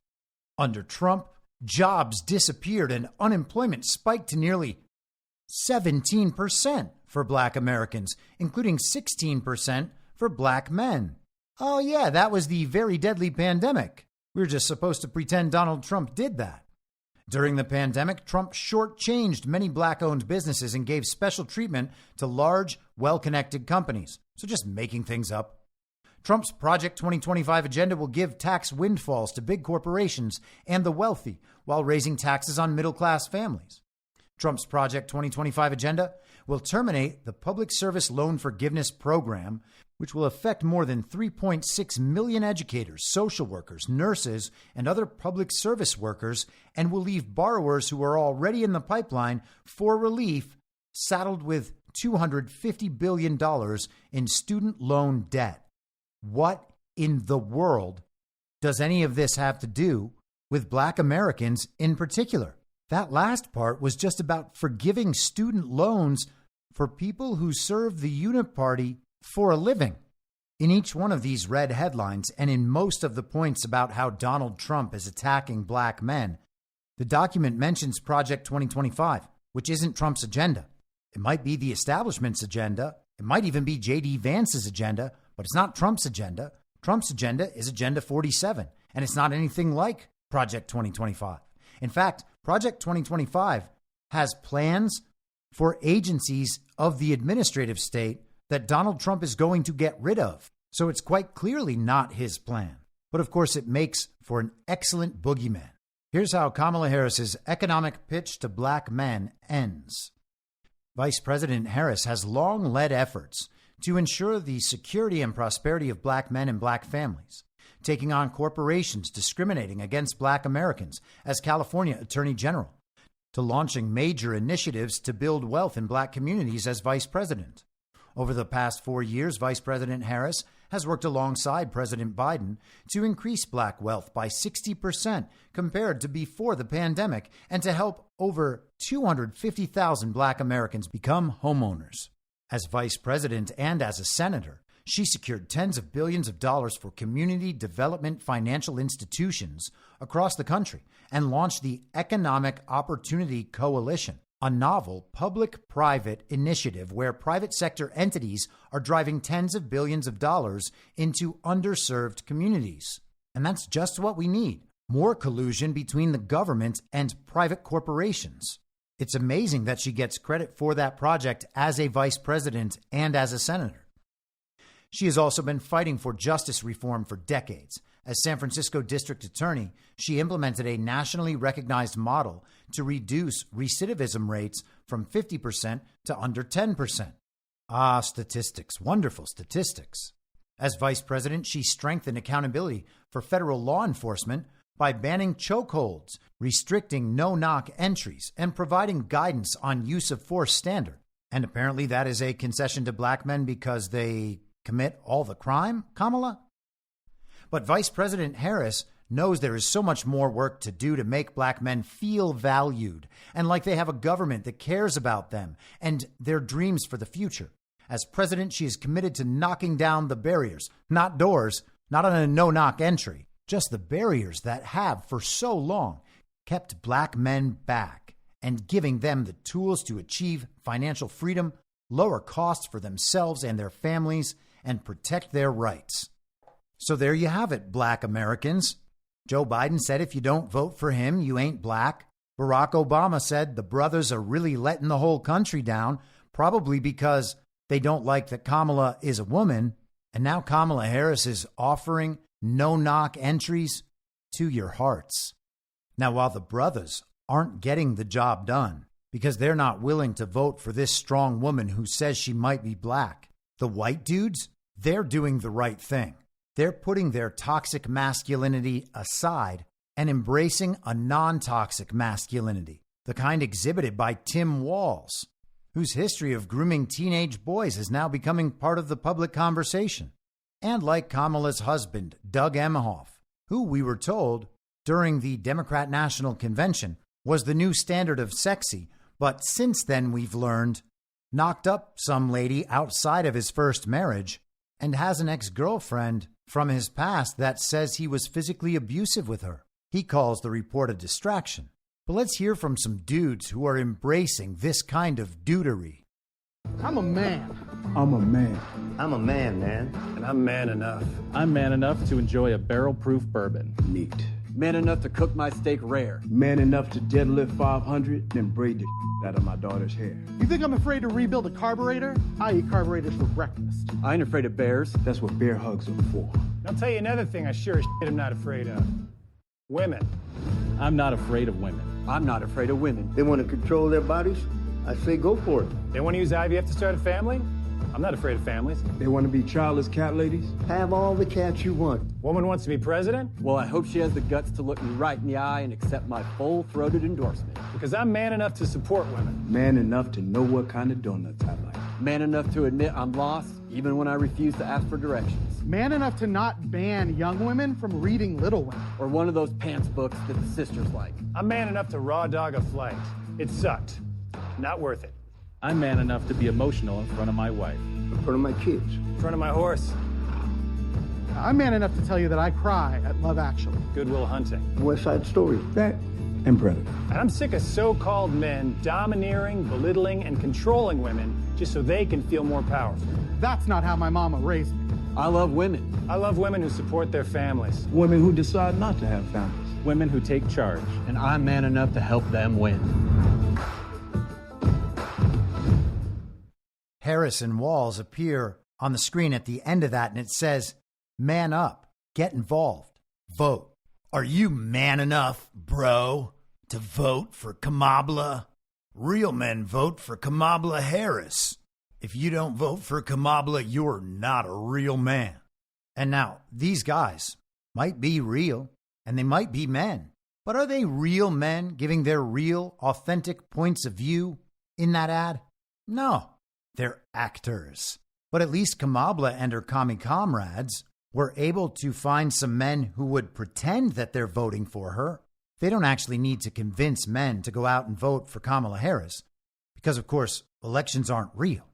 Under Trump, jobs disappeared and unemployment spiked to nearly 17% for Black Americans, including 16% for Black men. Oh yeah, that was the very deadly pandemic. We were just supposed to pretend Donald Trump did that. During the pandemic, Trump shortchanged many Black-owned businesses and gave special treatment to large, well-connected companies. So just making things up. Trump's Project 2025 agenda will give tax windfalls to big corporations and the wealthy while raising taxes on middle-class families. Trump's Project 2025 agenda will terminate the Public Service Loan Forgiveness Program, which will affect more than 3.6 million educators, social workers, nurses, and other public service workers, and will leave borrowers who are already in the pipeline for relief saddled with $250 billion in student loan debt. What in the world does any of this have to do with Black Americans in particular? That last part was just about forgiving student loans for people who serve the Uniparty for a living. In each one of these red headlines, and in most of the points about how Donald Trump is attacking Black men, the document mentions Project 2025, which isn't Trump's agenda. It might be the establishment's agenda. It might even be J.D. Vance's agenda, but it's not Trump's agenda. Trump's agenda is Agenda 47, and it's not anything like Project 2025. In fact, Project 2025 has plans for agencies of the administrative state that Donald Trump is going to get rid of. So it's quite clearly not his plan. But of course, it makes for an excellent boogeyman. Here's how Kamala Harris's economic pitch to Black men ends. Vice President Harris has long led efforts to ensure the security and prosperity of black men and black families, taking on corporations discriminating against black Americans as California Attorney General, to launching major initiatives to build wealth in black communities as vice president. Over the past 4 years, Vice President Harris has worked alongside President Biden to increase black wealth by 60% compared to before the pandemic and to help over 250,000 black Americans become homeowners. As vice president and as a senator, she secured tens of billions of dollars for community development financial institutions across the country and launched the Economic Opportunity Coalition, a novel public-private initiative where private sector entities are driving tens of billions of dollars into underserved communities. And that's just what we need: more collusion between the government and private corporations. It's amazing that she gets credit for that project as a vice president and as a senator. She has also been fighting for justice reform for decades. As San Francisco District Attorney, she implemented a nationally recognized model to reduce recidivism rates from 50% to under 10%. Ah, statistics, wonderful statistics. As vice president, she strengthened accountability for federal law enforcement by banning chokeholds, restricting no-knock entries, and providing guidance on use of force standard. And apparently that is a concession to black men because they commit all the crime, Kamala? But Vice President Harris knows there is so much more work to do to make black men feel valued and like they have a government that cares about them and their dreams for the future. As president, she is committed to knocking down the barriers, not doors, not on a no-knock entry, just the barriers that have, for so long, kept black men back and giving them the tools to achieve financial freedom, lower costs for themselves and their families, and protect their rights. So there you have it, black Americans. Joe Biden said if you don't vote for him, you ain't black. Barack Obama said the brothers are really letting the whole country down, probably because they don't like that Kamala is a woman. And now Kamala Harris is offering no-knock entries to your hearts. Now, while the brothers aren't getting the job done because they're not willing to vote for this strong woman who says she might be black, the white dudes, they're doing the right thing. They're putting their toxic masculinity aside and embracing a non-toxic masculinity, the kind exhibited by Tim Walz, whose history of grooming teenage boys is now becoming part of the public conversation. And like Kamala's husband, Doug Emhoff, who we were told during the Democrat National Convention was the new standard of sexy, but since then we've learned knocked up some lady outside of his first marriage and has an ex-girlfriend from his past that says he was physically abusive with her. He calls the report a distraction. But let's hear from some dudes who are embracing this kind of dudery. I'm a man. I'm a man. I'm a man, man. And I'm man enough. I'm man enough to enjoy a barrel-proof bourbon. Neat. Man enough to cook my steak rare. Man enough to deadlift 500, then braid the out of my daughter's hair. You think I'm afraid to rebuild a carburetor? I eat carburetors for breakfast. I ain't afraid of bears. That's what bear hugs are for. I'll tell you another thing I sure as shit am not afraid of. Women. I'm not afraid of women. I'm not afraid of women. They want to control their bodies? I say go for it. They want to use IVF to start a family? I'm not afraid of families. They want to be childless cat ladies? Have all the cats you want. Woman wants to be president? Well, I hope she has the guts to look me right in the eye and accept my full-throated endorsement. Because I'm man enough to support women. Man enough to know what kind of donuts I like. Man enough to admit I'm lost, even when I refuse to ask for directions. Man enough to not ban young women from reading Little Women. Or one of those pants books that the sisters like. I'm man enough to raw dog a flight. It sucked. Not worth it. I'm man enough to be emotional in front of my wife. In front of my kids. In front of my horse. I'm man enough to tell you that I cry at Love Actually. Good Will Hunting. West Side Story. That and Predator. And I'm sick of so-called men domineering, belittling, and controlling women just so they can feel more powerful. That's not how my mama raised me. I love women. I love women who support their families. Women who decide not to have families. Women who take charge. And I'm man enough to help them win. Harris and Walz appear on the screen at the end of that, and it says, man up, get involved, vote. Are you man enough, bro, to vote for Kamala? Real men vote for Kamala Harris. if you don't vote for Kamala, you're not a real man. And now, these guys might be real, and they might be men, but are they real men giving their real, authentic points of view in that ad? No, they're actors. But at least Kamala and her commie comrades were able to find some men who would pretend that they're voting for her. They don't actually need to convince men to go out and vote for Kamala Harris because, of course, elections aren't real.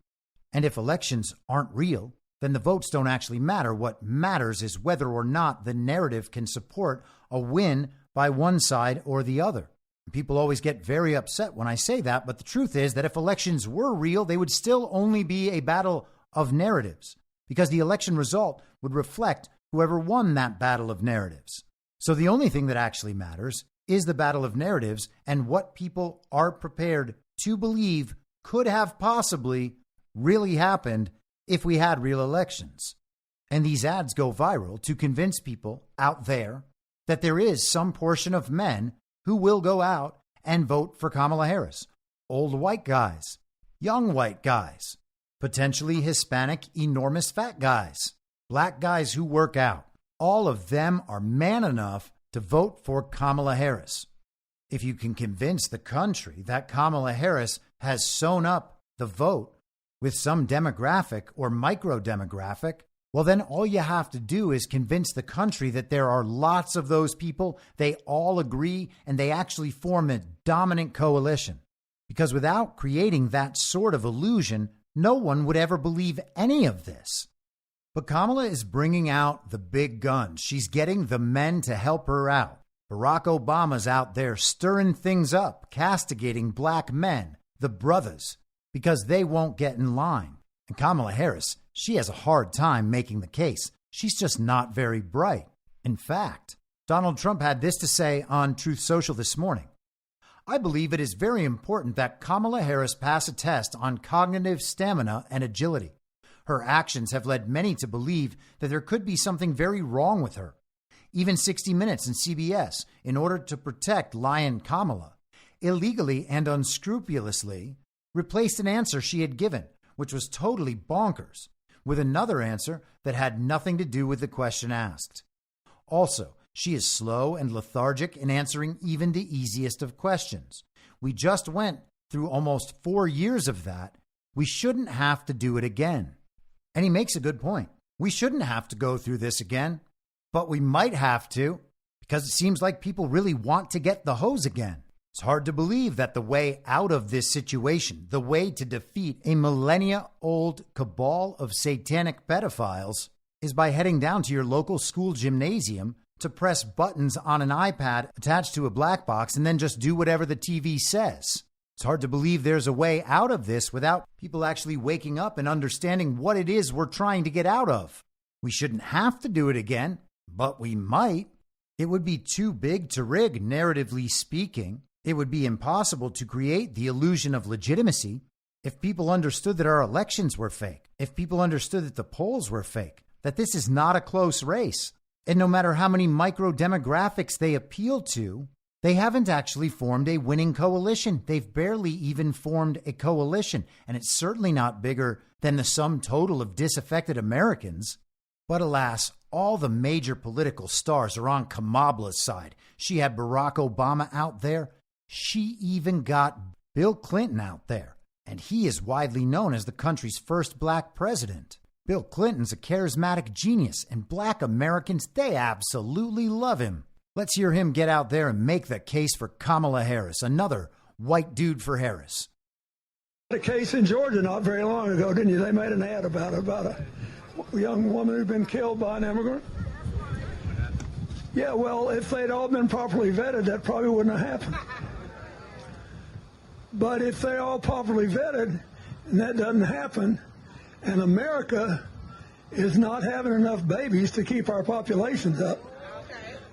And if elections aren't real, then the votes don't actually matter. What matters is whether or not the narrative can support a win by one side or the other. People always get very upset when I say that, but the truth is that if elections were real, they would still only be a battle of narratives because the election result would reflect whoever won that battle of narratives. So the only thing that actually matters is the battle of narratives and what people are prepared to believe could have possibly really happened if we had real elections. And these ads go viral to convince people out there that there is some portion of men who will go out and vote for Kamala Harris. Old white guys, young white guys, potentially Hispanic, enormous fat guys, black guys who work out. All of them are man enough to vote for Kamala Harris. If you can convince the country that Kamala Harris has sewn up the vote with some demographic or micro demographic, well, then all you have to do is convince the country that there are lots of those people. They all agree and they actually form a dominant coalition. Because without creating that sort of illusion, no one would ever believe any of this. But Kamala is bringing out the big guns. She's getting the men to help her out. Barack Obama's out there stirring things up, castigating black men, the brothers, because they won't get in line. And Kamala Harris, she has a hard time making the case. She's just not very bright. In fact, Donald Trump had this to say on Truth Social this morning. I believe it is very important that Kamala Harris pass a test on cognitive stamina and agility. Her actions have led many to believe that there could be something very wrong with her. Even 60 Minutes and CBS, in order to protect Lion Kamala, illegally and unscrupulously replaced an answer she had given, which was totally bonkers, with another answer that had nothing to do with the question asked. Also, she is slow and lethargic in answering even the easiest of questions. We just went through almost 4 years of that. We shouldn't have to do it again. And he makes a good point. We shouldn't have to go through this again, but we might have to because it seems like people really want to get the hose again. It's hard to believe that the way out of this situation, the way to defeat a millennia-old cabal of satanic pedophiles, is by heading down to your local school gymnasium to press buttons on an iPad attached to a black box and then just do whatever the TV says. It's hard to believe there's a way out of this without people actually waking up and understanding what it is we're trying to get out of. We shouldn't have to do it again, but we might. It would be too big to rig, narratively speaking. It would be impossible to create the illusion of legitimacy if people understood that our elections were fake, if people understood that the polls were fake, that this is not a close race. And no matter how many micro demographics they appeal to, they haven't actually formed a winning coalition. They've barely even formed a coalition, and it's certainly not bigger than the sum total of disaffected Americans. But alas, all the major political stars are on Kamala's side. She had Barack Obama out there. She even got Bill Clinton out there, and he is widely known as the country's first black president. Bill Clinton's a charismatic genius, and black Americans, they absolutely love him. Let's hear him get out there and make the case for Kamala Harris, another white dude for Harris. A case in Georgia not very long ago, didn't you? They made an ad about a young woman who'd been killed by an immigrant. Yeah, well, if they'd all been properly vetted, that probably wouldn't have happened. But if they're all properly vetted, and that doesn't happen, and America is not having enough babies to keep our populations up,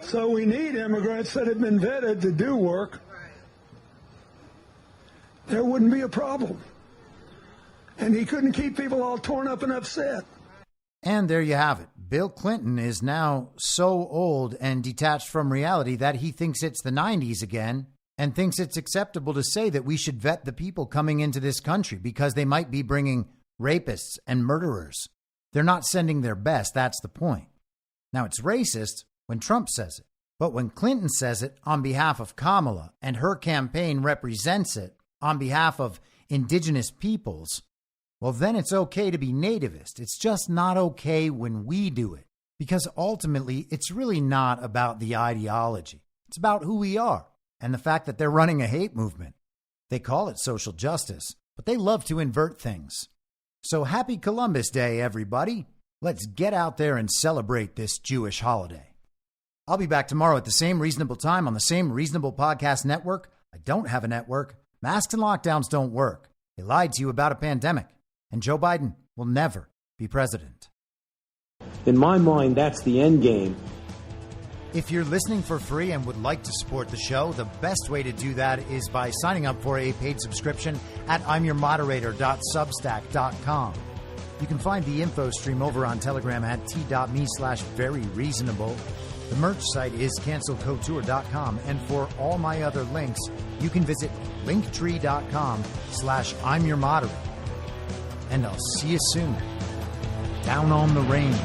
so we need immigrants that have been vetted to do work, there wouldn't be a problem. And he couldn't keep people all torn up and upset. And there you have it. Bill Clinton is now so old and detached from reality that he thinks it's the 90s again and thinks it's acceptable to say that we should vet the people coming into this country because they might be bringing rapists, and murderers. They're not sending their best, that's the point. Now, it's racist when Trump says it, but when Clinton says it on behalf of Kamala and her campaign represents it on behalf of indigenous peoples, well, then it's okay to be nativist. It's just not okay when we do it, because ultimately it's really not about the ideology. It's about who we are and the fact that they're running a hate movement. They call it social justice, but they love to invert things. So happy Columbus Day, everybody. Let's get out there and celebrate this Jewish holiday. I'll be back tomorrow at the same reasonable time on the same reasonable podcast network. I don't have a network. Masks and lockdowns don't work. They lied to you about a pandemic. And Joe Biden will never be president. In my mind, that's the end game. If you're listening for free and would like to support the show, the best way to do that is by signing up for a paid subscription at imyourmoderator.substack.com. You can find the info stream over on Telegram at t.me/veryreasonable. The merch site is cancelcouture.com. And for all my other links, you can visit linktree.com/imyourmoderator. And I'll see you soon. Down on the range.